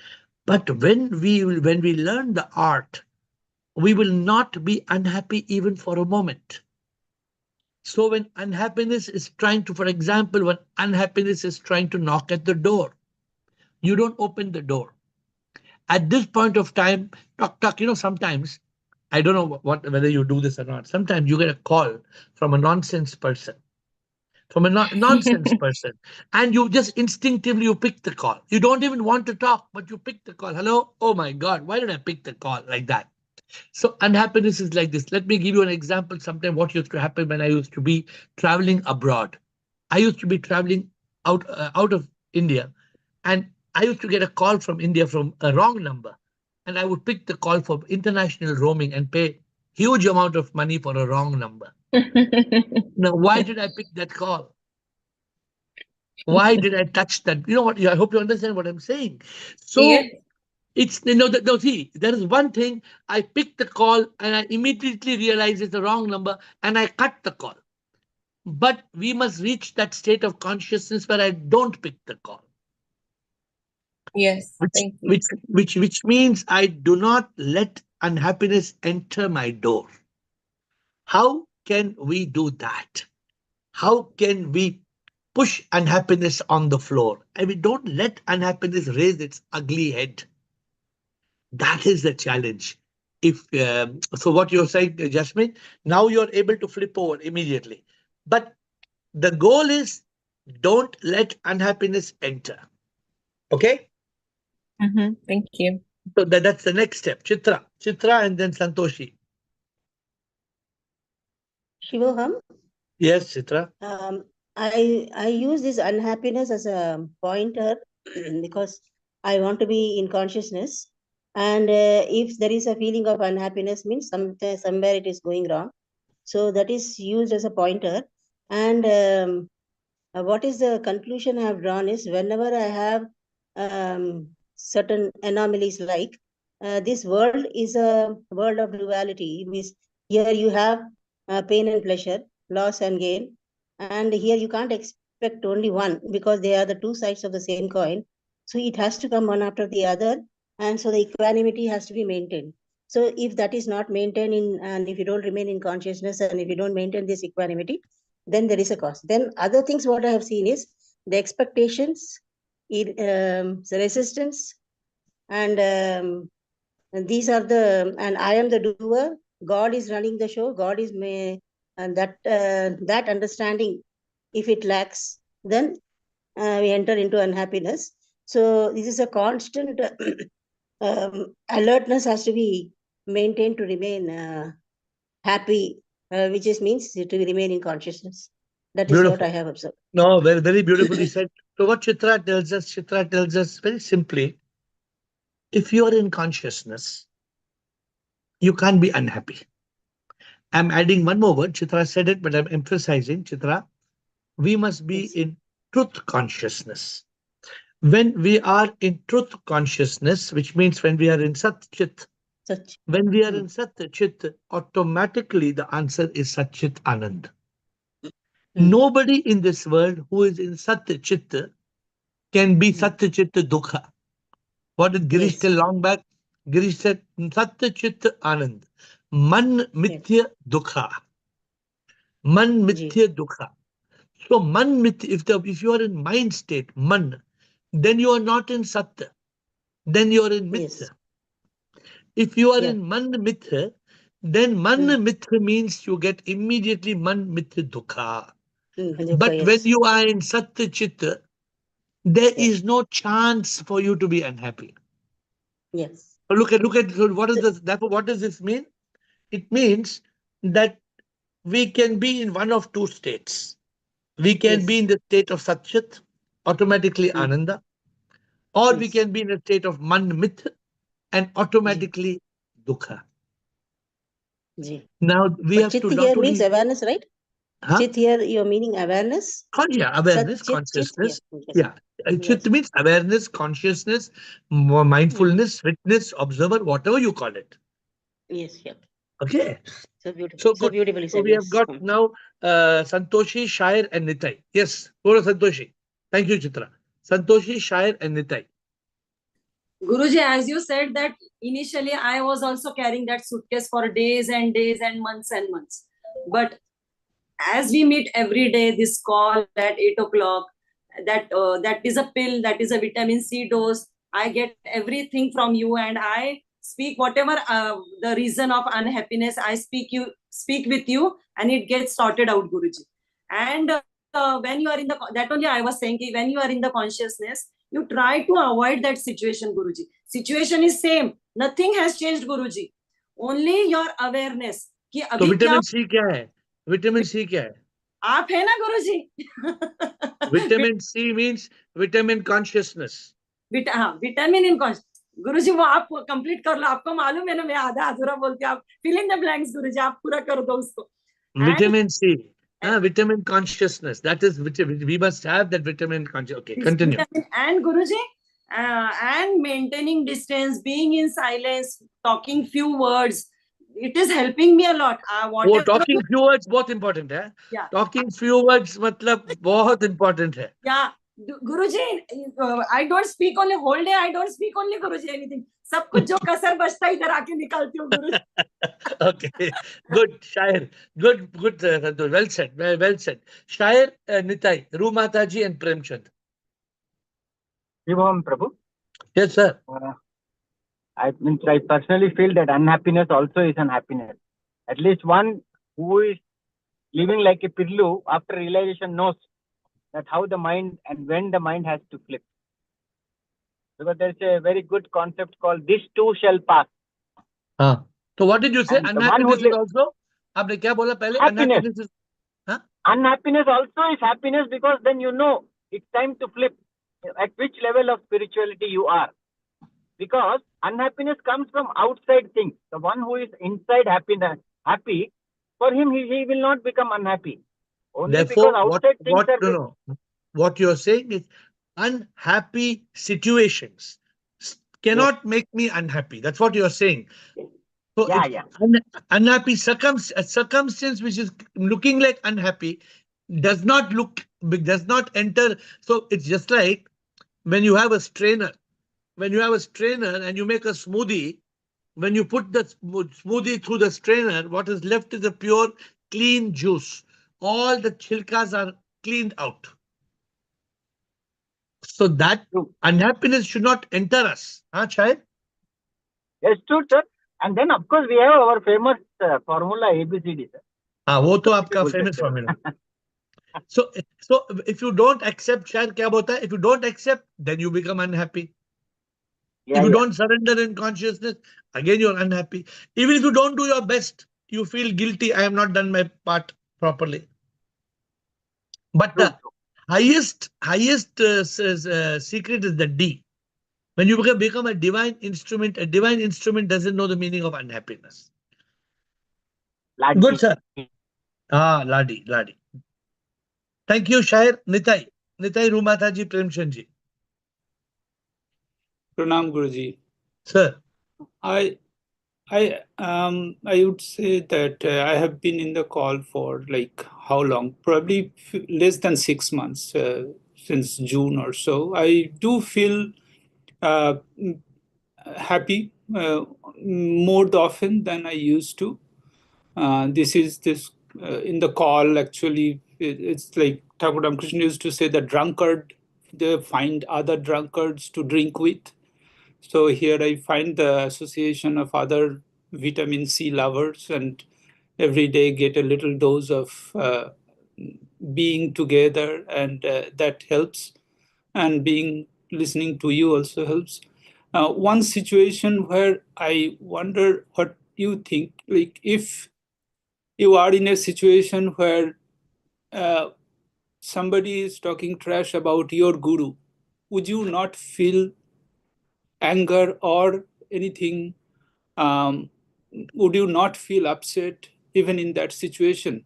Speaker 1: But when we learn the art, we will not be unhappy even for a moment. So when unhappiness is trying to, for example, when unhappiness is trying to knock at the door, you don't open the door. At this point of time, talk, sometimes, I don't know whether you do this or not. Sometimes you get a call from a nonsense person, nonsense person, and you just instinctively you pick the call. You don't even want to talk, but you pick the call. Hello? Oh my God, why did I pick the call like that? So unhappiness is like this. Let me give you an example. Sometime what used to happen when I used to be traveling abroad. I used to be traveling out of India, and I used to get a call from India from a wrong number, and I would pick the call for international roaming and pay huge amount of money for a wrong number. Now, why did I pick that call? Why did I touch that? You know what? I hope you understand what I'm saying. So it's see, there is one thing. I picked the call and I immediately realized it's the wrong number and I cut the call. But we must reach that state of consciousness where I don't pick the call.
Speaker 14: Yes,
Speaker 1: Which,
Speaker 14: thank you.
Speaker 1: which means I do not let unhappiness enter my door. How can we do that? How can we push unhappiness on the floor? And we don't let unhappiness raise its ugly head. That is the challenge. If so, what you're saying, Jasmine, now you're able to flip over immediately. But the goal is don't let unhappiness enter. Okay?
Speaker 14: Thank you.
Speaker 1: So that's the next step. Chitra, and then Santoshi.
Speaker 15: Shivoham,
Speaker 1: Yes, Chitra.
Speaker 15: I use this unhappiness as a pointer because I want to be in consciousness. And if there is a feeling of unhappiness, means somewhere it is going wrong. So that is used as a pointer. And what is the conclusion I have drawn is whenever I have certain anomalies like this world is a world of duality. It means here you have pain and pleasure, loss and gain. And here you can't expect only one because they are the two sides of the same coin. So it has to come one after the other. And so the equanimity has to be maintained. So if that is not maintained and if you don't remain in consciousness and if you don't maintain this equanimity, then there is a cost. Then other things what I have seen is the expectations, the resistance, and these are and I am the doer. God is running the show. God is and that understanding, if it lacks, then we enter into unhappiness. So this is a constant alertness has to be maintained to remain happy, which means to remain in consciousness. That is what I have observed.
Speaker 1: No, very, very beautifully said. So what Chitra tells us very simply, if you are in consciousness, you can't be unhappy. I'm adding one more word. Chitra said it, but I'm emphasizing, Chitra, we must be in truth consciousness. When we are in truth consciousness, which means when we are in Sat Chit, when we are in Sat Chit, automatically the answer is Sat Chit Anand. Nobody in this world who is in Sat Chit can be Sat Chit Dukha. What did Girish tell long back? Girish said, Sat Chit Anand. Man Mithya Dukha. Man Mithya Dukha. So man if you are in mind state, man, then you are not in Sat. Then you are in Mithya. If you are in man Mithya, then man Mithya means you get immediately man Mithya Dukha. But when you are in Sat Chit, there is no chance for you to be unhappy.
Speaker 15: Yes.
Speaker 1: Look at what is this? Therefore, what does this mean? It means that we can be in one of two states. We can be in the state of Satchit, automatically Ananda, or we can be in a state of Man Mith and automatically Dukha. Now we have to
Speaker 15: here means awareness, right?
Speaker 1: Huh?
Speaker 15: Chit here, you're meaning awareness?
Speaker 1: Awareness, consciousness. Chit means awareness, consciousness, mindfulness, witness, observer, whatever you call it.
Speaker 15: Yes, yeah.
Speaker 1: Okay.
Speaker 15: So beautiful. So beautifully
Speaker 1: So
Speaker 15: said.
Speaker 1: we have got now Santoshi, Shair, and Nitai. Yes, go to Santoshi. Thank you, Chitra. Santoshi, Shair, and Nitai.
Speaker 2: Guruji, as you said that initially I was also carrying that suitcase for days and days and months. But as we meet every day, this call at 8 o'clock, that is a pill, that is a vitamin C dose. I get everything from you and I speak whatever the reason of unhappiness, I speak with you and it gets sorted out, Guruji. And when you are in that only I was saying, when you are in the consciousness, you try to avoid that situation, Guruji. Situation is same. Nothing has changed, Guruji. Only your awareness. कि
Speaker 1: तो
Speaker 2: अभी
Speaker 1: vitamin C क्या है? Vitamin C क्या है?
Speaker 2: आप है ना Guruji?
Speaker 1: Vitamin C means vitamin consciousness.
Speaker 2: Vitamin in conscious. Guruji वो आप कंप्लीट कर लो. आपको मालूम है ना मैं आधा अधूरा बोलती हूँ. आप फिल इन द ब्लैंक्स गुरुजी. आप पूरा कर दो उसको.
Speaker 1: Vitamin C. Vitamin consciousness. That is we must have that vitamin consciousness. Okay, continue.
Speaker 2: And Guruji, and maintaining distance, being in silence, talking few words. it is helping me a lot.
Speaker 1: वो
Speaker 2: Whatever
Speaker 1: talking few words बहुत important है.
Speaker 2: Yeah.
Speaker 1: Talking few words मतलब बहुत important है.
Speaker 2: Yeah, Guruji, I don't speak only whole day. I don't speak only Guruji anything. सब कुछ जो कसर बचता है इधर आके निकालती हूँ गुरुजी.
Speaker 1: Okay, good, Shair. Good, Santosh. Well said, well said. Shair, Nitai, Ru Mataji and Premchand.
Speaker 16: Vibhavam Prabhu.
Speaker 1: Yes, sir.
Speaker 16: I personally feel that unhappiness also is unhappiness. At least one who is living like a pirlu after realization knows that how the mind and when the mind has to flip. Because there's a very good concept called this too shall pass.
Speaker 1: So what did you say?
Speaker 16: And the one
Speaker 1: Unhappiness
Speaker 16: who
Speaker 1: is also? आपने क्या बोला पहले?
Speaker 16: Happiness.
Speaker 1: Unhappiness is.
Speaker 16: Unhappiness also is happiness because then you know it's time to flip at which level of spirituality you are. Because unhappiness comes from outside things. The one who is inside happy, for him he will not become unhappy. Only
Speaker 1: Therefore,
Speaker 16: because outside things are
Speaker 1: no. What you're saying is unhappy situations cannot make me unhappy. That's what you're saying. So
Speaker 16: Yeah.
Speaker 1: Unhappy circumstance which is looking like unhappy does not enter. So it's just like when you have a strainer. When you have a strainer and you make a smoothie, when you put the smoothie through the strainer, what is left is a pure, clean juice. All the chilkas are cleaned out. So that unhappiness should not enter us. Chai?
Speaker 16: Yes, true, sir. And then, of course, we have our famous formula ABCD, sir.
Speaker 1: वो तो आपका famous formula. So if you don't accept, शायद क्या होता है? If you don't accept, then you become unhappy. If you don't surrender in consciousness, again you're unhappy. Even if you don't do your best, you feel guilty. I have not done my part properly. But the highest secret is the D. When you become a divine instrument doesn't know the meaning of unhappiness.
Speaker 16: Ladi.
Speaker 1: Good, sir. Ladi. Thank you, Shair. Nitai Rumataji Premchandji.
Speaker 17: Pranam Guruji.
Speaker 1: Sir.
Speaker 17: I would say that I have been in the call for like how long? Probably less than 6 months, since June or so. I do feel happy more often than I used to. In the call, actually, it's like Thakur Ramakrishna used to say, the drunkard, they find other drunkards to drink with. So here I find the association of other vitamin C lovers, and every day get a little dose of being together, and that helps. And listening to you also helps. One situation where I wonder what you think, like if you are in a situation where somebody is talking trash about your guru, would you not feel anger or anything? Would you not feel upset even in that situation?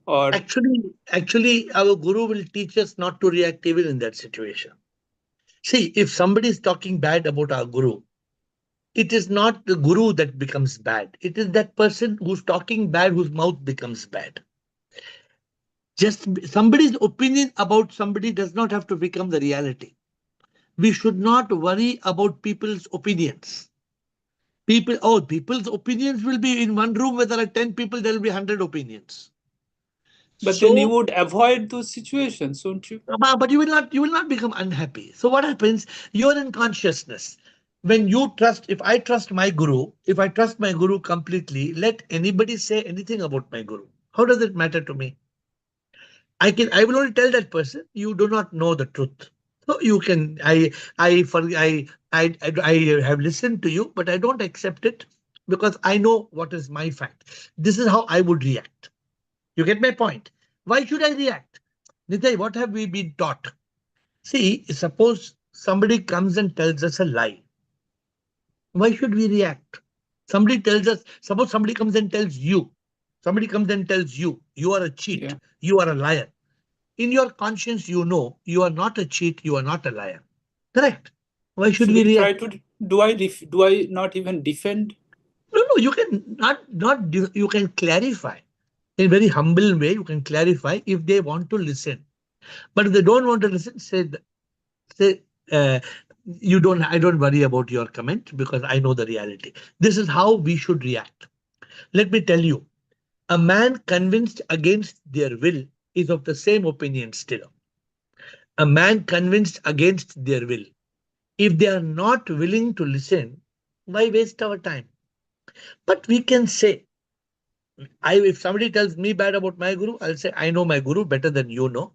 Speaker 17: Or
Speaker 1: actually, our guru will teach us not to react even in that situation. See, if somebody is talking bad about our guru, it is not the guru that becomes bad. It is that person who's talking bad, whose mouth becomes bad. Just somebody's opinion about somebody does not have to become the reality. We should not worry about people's opinions. People's opinions will be in one room. Where there are 10 people, there will be 100 opinions.
Speaker 17: But then you would avoid those situations, won't you?
Speaker 1: But you will not become unhappy. So what happens? You're in consciousness. When you trust, if I trust my guru completely, let anybody say anything about my guru. How does it matter to me? I will only tell that person, you do not know the truth. So you can, I have listened to you, but I don't accept it because I know what is my fact. This is how I would react. You get my point? Why should I react? Nitai, what have we been taught? See, suppose somebody comes and tells us a lie. Why should we react? Somebody tells us, suppose somebody comes and tells you, you are a cheat, you are a liar. In your conscience, you know you are not a cheat, you are not a liar. Correct? Why should we react?
Speaker 17: Do I not even defend?
Speaker 1: No, you can you can clarify in a very humble way. You can clarify if they want to listen. But if they don't want to listen, say, you don't. I don't worry about your comment because I know the reality. This is how we should react. Let me tell you, a man convinced against their will is of the same opinion still. A man convinced against their will. If they are not willing to listen, why waste our time? But we can say, if somebody tells me bad about my guru, I'll say, I know my guru better than you know.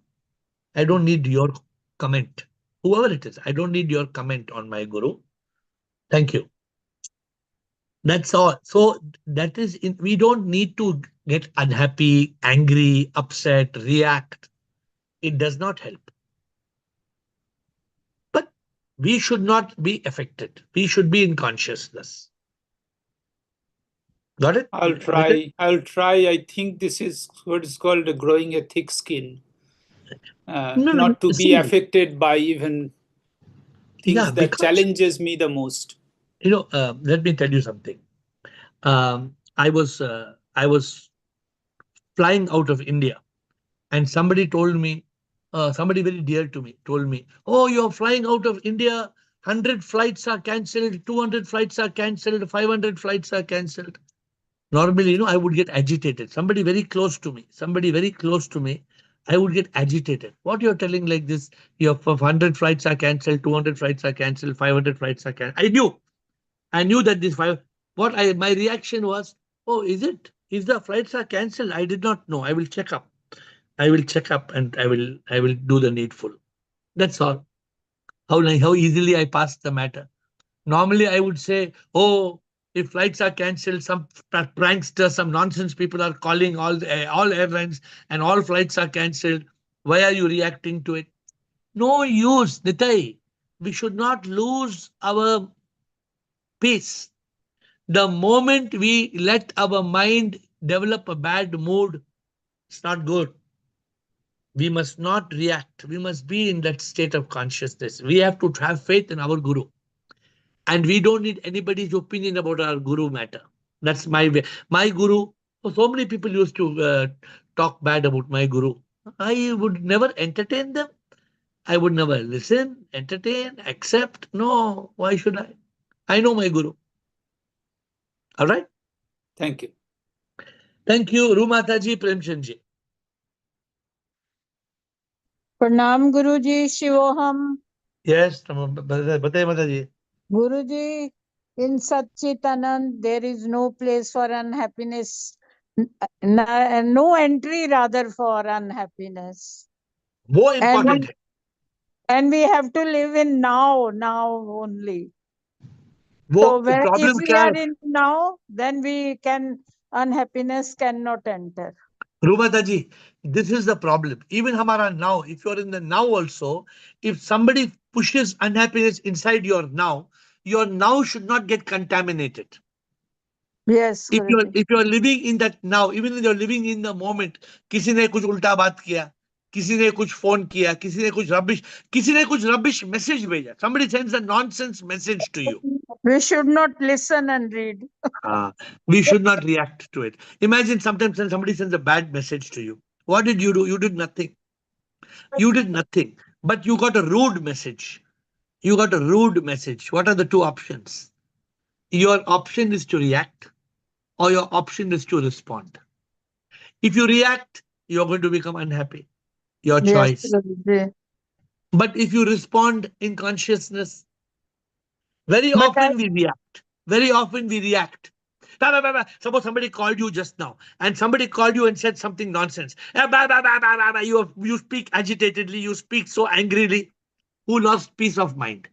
Speaker 1: I don't need your comment. Whoever it is, I don't need your comment on my guru. Thank you. That's all. So that is, we don't need to get unhappy, angry, upset, react. It does not help. But we should not be affected. We should be in consciousness. Got it?
Speaker 17: I'll try. I'll try. I think this is what is called growing a thick skin. Not to be affected by even things that challenges me the most.
Speaker 1: You know, let me tell you something. I was flying out of India, and somebody told me, somebody very dear to me told me, "Oh, you're flying out of India. 100 flights are cancelled. 200 flights are cancelled. 500 flights are cancelled." Normally, you know, I would get agitated. Somebody very close to me. Somebody very close to me. I would get agitated. What you're telling like this? Your 100 flights are cancelled. 200 flights are cancelled. 500 flights are cancelled. I knew that this five. My reaction was, oh, is it? Is the flights are cancelled? I did not know. I will check up. I will check up and I will do the needful. That's all. How easily I passed the matter. Normally I would say, oh, if flights are cancelled, some prankster, some nonsense people are calling all airlines and all flights are cancelled. Why are you reacting to it? No use, Nitai. We should not lose our peace. The moment we let our mind develop a bad mood, it's not good. We must not react. We must be in that state of consciousness. We have to have faith in our guru. And we don't need anybody's opinion about our guru matter. That's my way. My guru, so many people used to talk bad about my guru. I would never entertain them. I would never listen, entertain, accept. No, why should I? I know my guru. All right?
Speaker 17: Thank you.
Speaker 1: Thank you, Rumataji Premchandji.
Speaker 18: Pranam Guruji, Shivoham.
Speaker 1: Yes, Bataye Mataji.
Speaker 18: Guruji, in Satchitanand, there is no place for unhappiness, no entry rather for unhappiness.
Speaker 1: More important.
Speaker 18: And we have to live in now only.
Speaker 1: So
Speaker 18: if we are in now, then unhappiness cannot enter.
Speaker 1: Rumataji, this is the problem. Even Hamara now, if you're in the now also, if somebody pushes unhappiness inside your now should not get contaminated.
Speaker 18: Yes.
Speaker 1: If you're living in that now, even if you're living in the moment, किसी ने कुछ उल्टा बात किया, किसी ने कुछ phone किया, किसी ने कुछ rubbish message भेजा. Somebody sends a nonsense message to you.
Speaker 18: We should not listen and read.
Speaker 1: We should not react to it. Imagine sometimes when somebody sends a bad message to you. What did you do? You did nothing. You did nothing. But you got a rude message. You got a rude message. What are the two options? Your option is to react or your option is to respond. If you react, you're going to become unhappy. Your choice.
Speaker 18: Yes.
Speaker 1: But if you respond in consciousness, very often we react. Very often we react. Suppose somebody called you just now and somebody called you and said something nonsense. You speak agitatedly, you speak so angrily. Who lost peace of mind?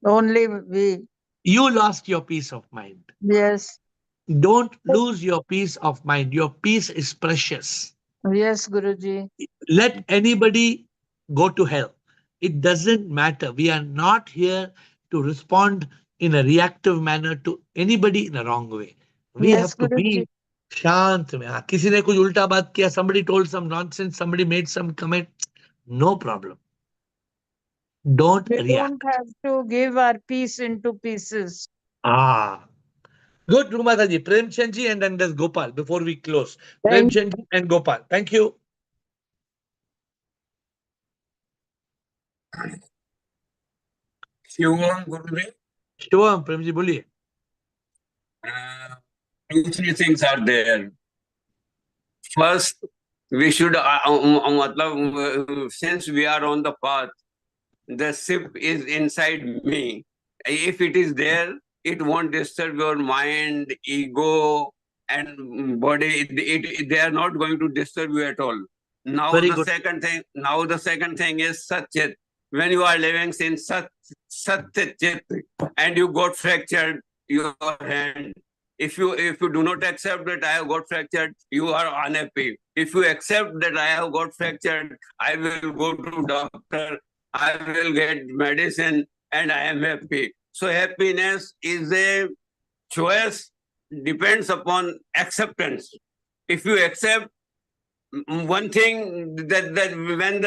Speaker 18: Only we.
Speaker 1: You lost your peace of mind.
Speaker 18: Yes.
Speaker 1: Don't lose your peace of mind. Your peace is precious.
Speaker 18: Yes, Guruji.
Speaker 1: Let anybody go to hell. It doesn't matter. We are not here to respond in a reactive manner to anybody in a wrong way. We have to be shant. किसी ने कुछ उल्टा बात किया, somebody told some nonsense, somebody made some comment. No problem. Don't react.
Speaker 18: We don't have to give our peace into pieces.
Speaker 1: Good, Rumataji. Premchandji and then there's Gopal before we close.
Speaker 2: Thank
Speaker 1: Premchandji and Gopal. Thank you.
Speaker 19: Shivam, Gurudev.
Speaker 1: Shivam, Premji, boliye.
Speaker 19: Two, three things are there. First, we should, since we are on the path, the ship is inside me. If it is there, it won't disturb your mind, ego, and body. They are not going to disturb you at all. Now
Speaker 1: Very
Speaker 19: the
Speaker 1: good.
Speaker 19: second thing. Now the second thing is Satchit. When you are living in Satchit and you got fractured your hand, if you do not accept that I have got fractured, you are unhappy. If you accept that I have got fractured, I will go to doctor, I will get medicine, and I am happy. So happiness is a choice, depends upon acceptance. If you accept one thing, that when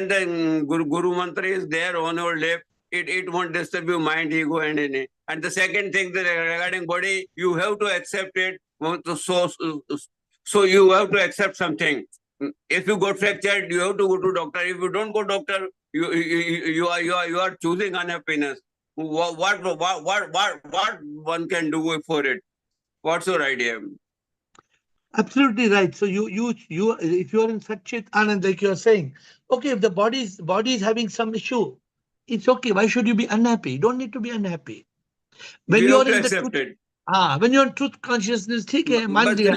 Speaker 19: the Guru mantra is there on your lip, it won't disturb your mind, ego, and any. And the second thing that regarding body, you have to accept it. So you have to accept something. If you got fractured, you have to go to doctor. If you don't go doctor, you are choosing unhappiness. What one can do for it? What's your idea?
Speaker 1: Absolutely right. So if you are in Satchit Anand, like you are saying, okay, if the body is having some issue, it's okay. Why should you be unhappy? You don't need to be unhappy. When
Speaker 19: You
Speaker 1: you
Speaker 19: have
Speaker 1: are
Speaker 19: to
Speaker 1: in the
Speaker 19: accept
Speaker 1: truth,
Speaker 19: it.
Speaker 1: when you're in truth consciousness, ठीक है, मान
Speaker 19: But
Speaker 1: लिया.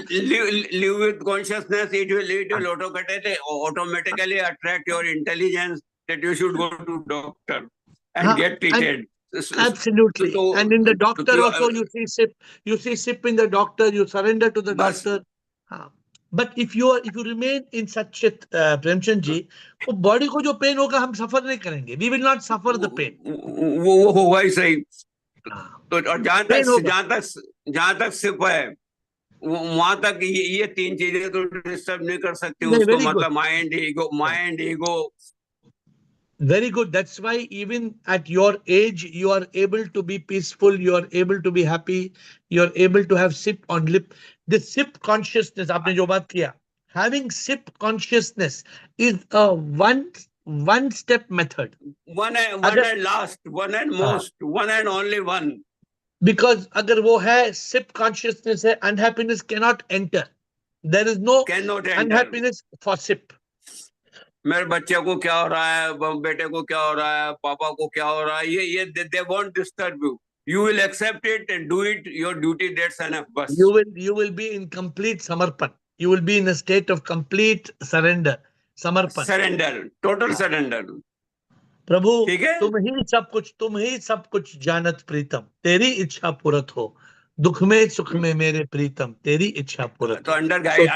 Speaker 19: live with consciousness, it will automatically attract your intelligence that you should go to doctor and get
Speaker 1: And
Speaker 19: treated.
Speaker 1: absolutely. And in the doctor also, you see sip in the doctor, you surrender to the
Speaker 19: बस
Speaker 1: doctor. But if you remain in Satchit, Premchand ji, वो body को जो pain होगा हम suffer नहीं करेंगे. We will not suffer the pain.
Speaker 19: वो होगा ही सही. तो और
Speaker 1: Pain होगा.
Speaker 19: जहां तक सिप है, वहां तक ये तीन चीजें तो डिस्टर्ब नहीं कर सकती
Speaker 1: नहीं,
Speaker 19: उसको.
Speaker 1: very good.
Speaker 19: मतलब mind ego.
Speaker 1: Very good. That's why even at your age, you are able to be peaceful. You are able to be happy. You are able to have sip on lip. The sip consciousness, आपने जो बात किया, having sip consciousness is a one step method.
Speaker 19: One and last, one and most, one and only one.
Speaker 1: Because अगर वो है sip consciousness है, unhappiness cannot enter. There is no unhappiness for sip.
Speaker 19: मेरे बच्चे को क्या हो रहा है, बेटे को क्या हो रहा है, पापा को क्या हो रहा है, ये they won't disturb you. You will accept it and do it your duty. That's enough. बस.
Speaker 1: You will be in complete samarpan. You will be in a state of complete surrender. Samarpan.
Speaker 19: Surrender. Total surrender.
Speaker 1: प्रभु तुम ही सब कुछ जानत प्रीतम, तेरी इच्छा पूरत हो, दुख में सुख में मेरे प्रीतम, तेरी इच्छा पूरत
Speaker 19: तो
Speaker 1: हो.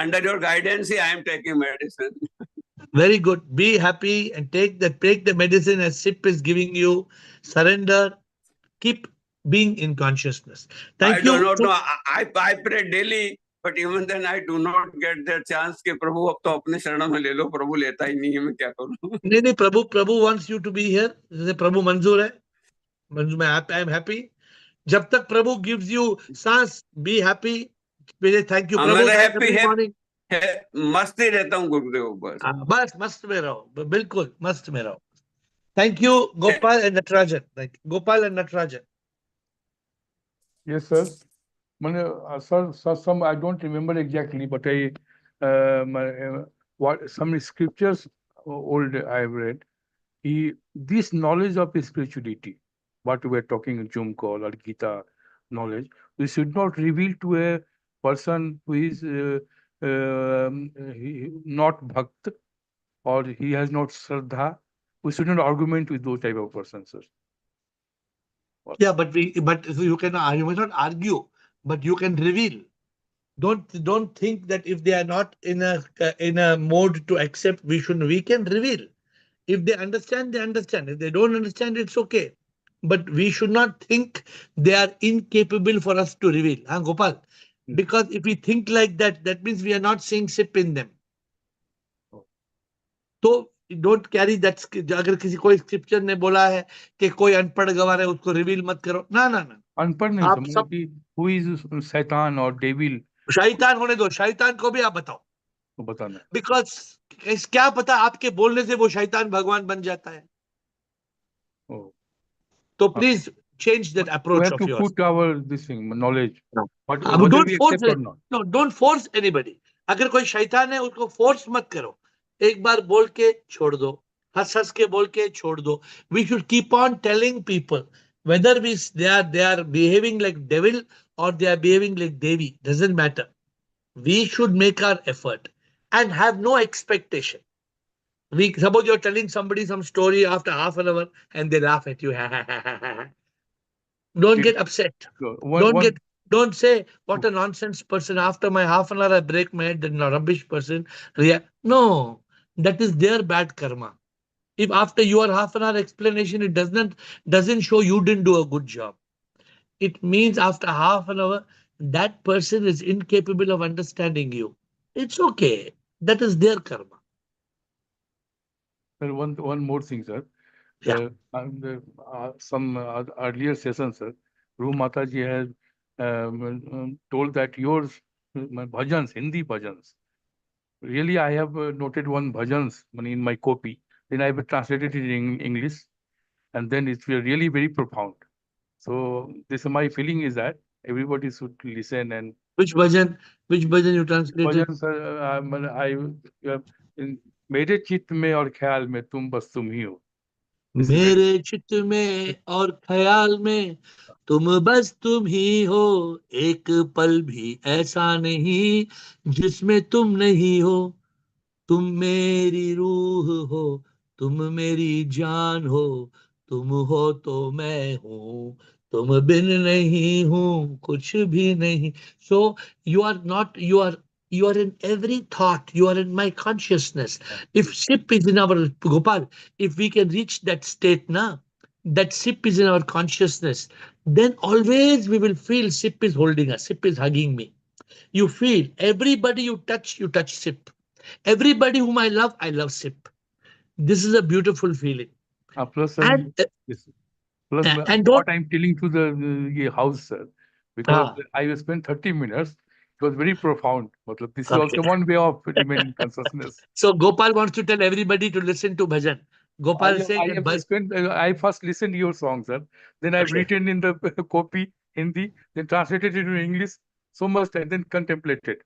Speaker 19: under your guidance I am taking medicine.
Speaker 1: Very good. Be happy and take the medicine as SIP is giving you. Surrender. Keep being in consciousness. Thank you.
Speaker 19: I do not know. I pray daily, but even then I do not get the chance कि प्रभु अब तो अपने शरण में ले लो. प्रभु लेता ही नहीं है, मैं क्या करूं?
Speaker 1: नहीं, प्रभु wants you to be here. जैसे प्रभु मंजूर है. I am happy. जब तक प्रभु gives you सांस, be happy. Thank you Prabhu.
Speaker 19: Happy. मस्त ही रहता हूँ गुरुदेव.
Speaker 1: बस मस्त में रहो, बिल्कुल मस्त में रहो. Thank you, Gopal and Natarajan. Gopal and Natarajan.
Speaker 10: Yes, sir. Sir, some I don't remember exactly, but what some scriptures old I have read. This knowledge of spirituality, what we are talking in Zoom call or Gita knowledge, we should not reveal to a person who is not bhakt or he has not shraddha. We should not argument with those type of persons, sir.
Speaker 1: Yeah, but you may not argue, but you can reveal. Don't think that if they are not in a mode to accept, we can reveal. If they understand, they understand. If they don't understand, it's okay. But we should not think they are incapable for us to reveal. Gopal? Because if we think like that, that means we are not seeing SIP in them. So don't carry that. अगर किसी कोई scripture ने बोला है कि कोई अनपढ़ गवार है उसको रिवील मत करो, ना ना ना,
Speaker 10: अनपढ़ नहीं
Speaker 1: आप
Speaker 10: समझो
Speaker 1: सब
Speaker 10: कि who is शैतान और डेविल
Speaker 1: शैतान होने दो, शैतान को भी आप बताओ,
Speaker 10: को बताना है।
Speaker 1: बिकॉज क्या पता आपके बोलने से वो शैतान भगवान बन जाता है।
Speaker 10: Oh.
Speaker 1: तो please change that
Speaker 10: We
Speaker 1: approach
Speaker 10: have
Speaker 1: of
Speaker 10: to
Speaker 1: yours.
Speaker 10: put our this thing knowledge, but
Speaker 1: अब
Speaker 10: whether
Speaker 1: don't
Speaker 10: we
Speaker 1: force
Speaker 10: accept or not.
Speaker 1: No, don't force anybody. अगर कोई शैतान है उसको फोर्स मत करो, एक बार बोल के छोड़ दो, हंस हंस के बोल के छोड़ दो। We should keep on telling people whether they are behaving like devil or they are behaving like devi, doesn't matter. We should make our effort and have no expectation. We suppose you're telling somebody some story after half an hour and they laugh at you. Don't get upset.
Speaker 10: One
Speaker 1: Don't say what a nonsense person. After my half an hour, I break my head. Then a rubbish person. No, that is their bad karma. If after your half an hour explanation, it doesn't show you didn't do a good job, it means after half an hour that person is incapable of understanding you. It's okay. That is their karma.
Speaker 10: Sir, one more thing, sir.
Speaker 1: Yeah.
Speaker 10: Some earlier sessions, sir, Ru Mataji has told that yours bhajans, Hindi bhajans. Really, I have noted one bhajans in my copy. Then I have translated it in English, and then it's really very profound. So this my feeling is that everybody should listen and.
Speaker 1: Which bhajan you translated?
Speaker 10: Bhajan sir I in मेरे चित्त में और ख्याल में तुम बस तुम ही हो. This is very
Speaker 1: मेरे चित्त में और ख्याल में तुम बस तुम ही हो, एक पल भी ऐसा नहीं जिसमें तुम नहीं हो। तुम मेरी रूह हो, तुम मेरी जान हो, तुम हो तो मैं हूँ, तुम बिन नहीं हूँ कुछ भी नहीं। So you are not, you are in every thought, you are in my consciousness. If SIP is in our, Gopal, if we can reach that state now, that SIP is in our consciousness, then always we will feel SIP is holding us, SIP is hugging me. You feel everybody you touch SIP. Everybody whom I love SIP. This is a beautiful feeling.
Speaker 10: plus
Speaker 1: And
Speaker 10: yes. Plus
Speaker 1: and don't
Speaker 10: what I'm telling to the house, sir, because I spent 30 minutes. It was very profound. This is also one way of remaining consciousness.
Speaker 1: So Gopal wants to tell everybody to listen to bhajan. Gopal is saying that
Speaker 10: I first listened to your song, sir. Then I've written in the copy Hindi, then translated it into English so much, and then contemplated.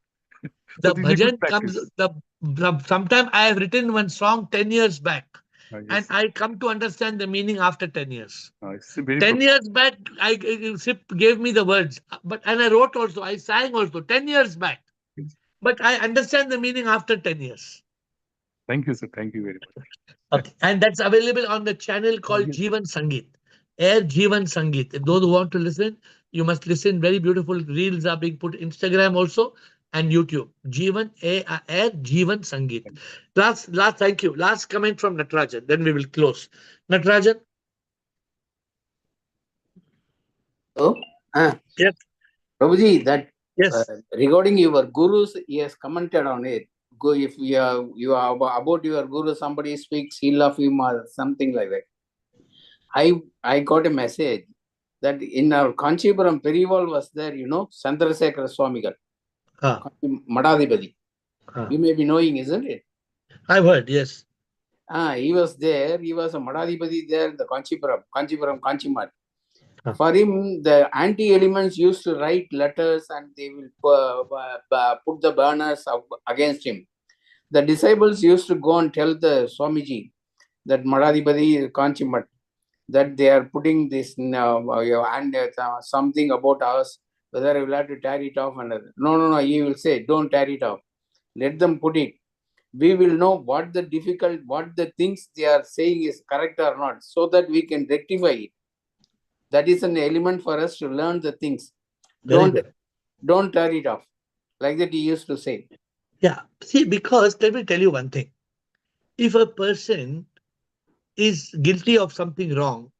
Speaker 1: The bhajan comes. Sometime I have written one song 10 years back, and I come to understand the meaning after 10 years. 10 years back, SIP gave me the words, and I wrote also. I sang also 10 years back, but I understand the meaning after 10 years.
Speaker 10: Thank you, sir. Thank you very much.
Speaker 1: Okay. And that's available on the channel called Jeevan Sangeet. AiR Jeevan Sangeet. If those who want to listen, you must listen. Very beautiful reels are being put Instagram also and YouTube. Jeevan AiR Jeevan Sangeet. Last, thank you. Last comment from Natarajan. Then we will close. Natarajan.
Speaker 6: Oh,
Speaker 1: yes.
Speaker 6: Prabhuji, that
Speaker 1: yes.
Speaker 6: Regarding your gurus, he has commented on it. Go if you are about your guru, somebody speaks ill of him or something like that. I got a message that in our Kanchipuram Perival was there, Chandrasekhara Swamigal, Madadipati. You may be knowing, isn't it?
Speaker 1: I've heard, yes.
Speaker 6: He was there. He was a Madadipati there in the Kanchipuram, Kanchimat. For him, the anti-elements used to write letters and they will put the banners against him. The disciples used to go and tell the Swamiji that Madadipati Kanchimat, that they are putting this and something about us, whether I will have to tear it off. And no, he will say, don't tear it off. Let them put it. We will know what the things they are saying is correct or not, so that we can rectify it. That is an element for us to learn the things. Don't tear it off. Like that he used to say.
Speaker 1: Yeah. See, because let me tell you one thing. If a person is guilty of something wrong,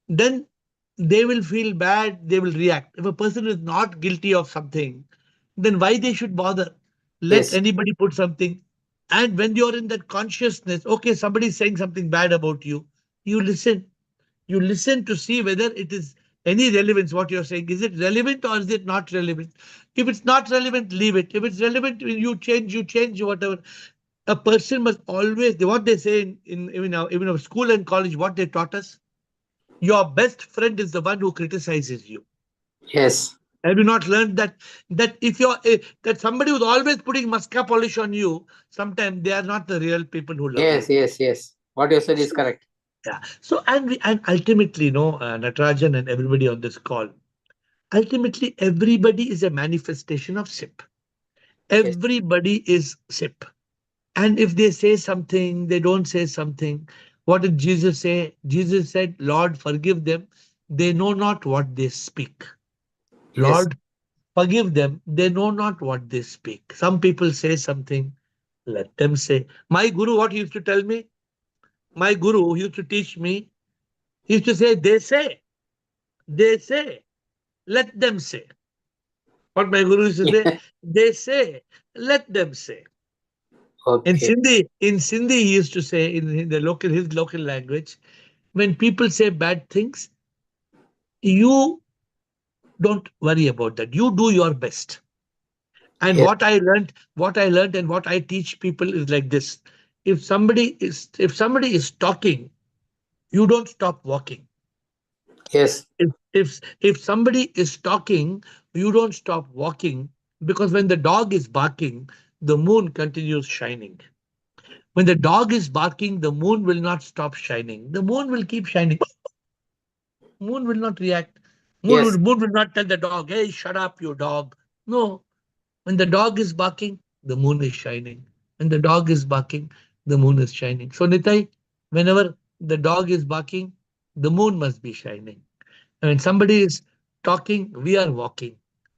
Speaker 1: then they will feel bad, they will react. If a person is not guilty of something, then why they should bother? Let anybody put something. And when you're in that consciousness, okay, somebody's saying something bad about you, you listen. You listen to see whether it is any relevance what you're saying. Is it relevant or is it not relevant? If it's not relevant, leave it. If it's relevant, you change whatever. A person must always, what they say even our school and college, what they taught us, your best friend is the one who criticizes you.
Speaker 6: Yes.
Speaker 1: Have you not learned that if you're that somebody who's always putting mascara polish on you, sometimes they are not the real people who love you.
Speaker 6: Yes. What you said is correct.
Speaker 1: Yeah. So and ultimately, Natarajan and everybody on this call, ultimately everybody is a manifestation of SIP.
Speaker 6: Yes.
Speaker 1: Everybody is SIP. And if they say something, they don't say something. What did Jesus say? Jesus said, Lord, forgive them. They know not what they speak.
Speaker 6: Yes.
Speaker 1: Lord, forgive them. They know not what they speak. Some people say something. Let them say. My guru, what he used to tell me? My guru who used to teach me, he used to say, they say, let them say. What my guru used to say, they say, let them say.
Speaker 6: Okay.
Speaker 1: In Sindhi, he used to say in his local language, when people say bad things, you don't worry about that. You do your best. And
Speaker 6: Yes.
Speaker 1: what I learned and what I teach people is like this. If somebody is talking, you don't stop walking.
Speaker 6: Yes.
Speaker 1: If somebody is talking, you don't stop walking, because when the dog is barking, the moon continues shining. When the dog is barking, the moon will not stop shining. The moon will keep shining. Moon will not react.
Speaker 6: Yes.
Speaker 1: Moon will not tell the dog, hey, shut up, you dog. No. When the dog is barking, the moon is shining. When the dog is barking, the moon is shining. So, Nitai, whenever the dog is barking, the moon must be shining. And when somebody is talking, we are walking.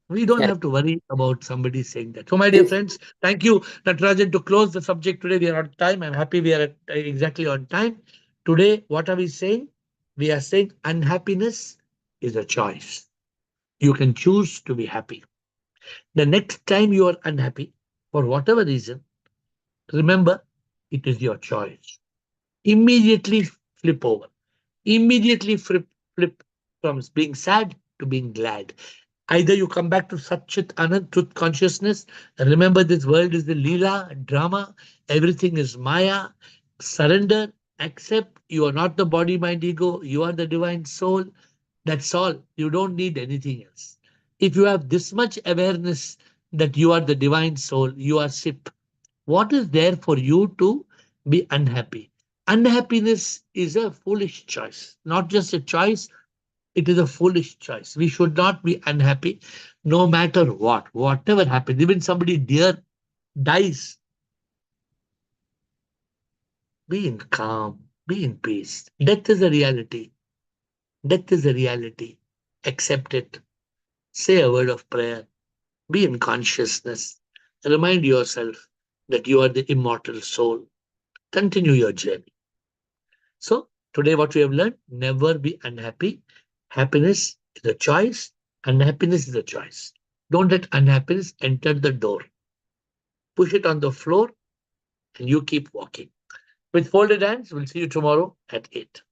Speaker 1: We don't
Speaker 6: Yes.
Speaker 1: have to worry about somebody saying that. So, my dear friends, thank you, Natarajan, to close the subject today. We are on time. I'm happy we are exactly on time. Today, what are we saying? We are saying unhappiness is a choice. You can choose to be happy. The next time you are unhappy, for whatever reason, remember it is your choice. Immediately flip over. Immediately flip from being sad to being glad. Either you come back to Satchit Anand, truth consciousness. Remember, this world is the Leela, drama. Everything is Maya. Surrender, accept. You are not the body, mind, ego. You are the divine soul. That's all. You don't need anything else. If you have this much awareness that you are the divine soul, you are SIP, what is there for you to be unhappy? Unhappiness is a foolish choice, not just a choice, it is a foolish choice. We should not be unhappy no matter what, whatever happens. Even somebody dear dies, be in calm, be in peace. Death is a reality. Death is a reality. Accept it. Say a word of prayer. Be in consciousness. Remind yourself that you are the immortal soul. Continue your journey. So, today, what we have learned, never be unhappy. Happiness is a choice. Unhappiness is a choice. Don't let unhappiness enter the door. Push it on the floor and you keep walking. With folded hands, we'll see you tomorrow at 8.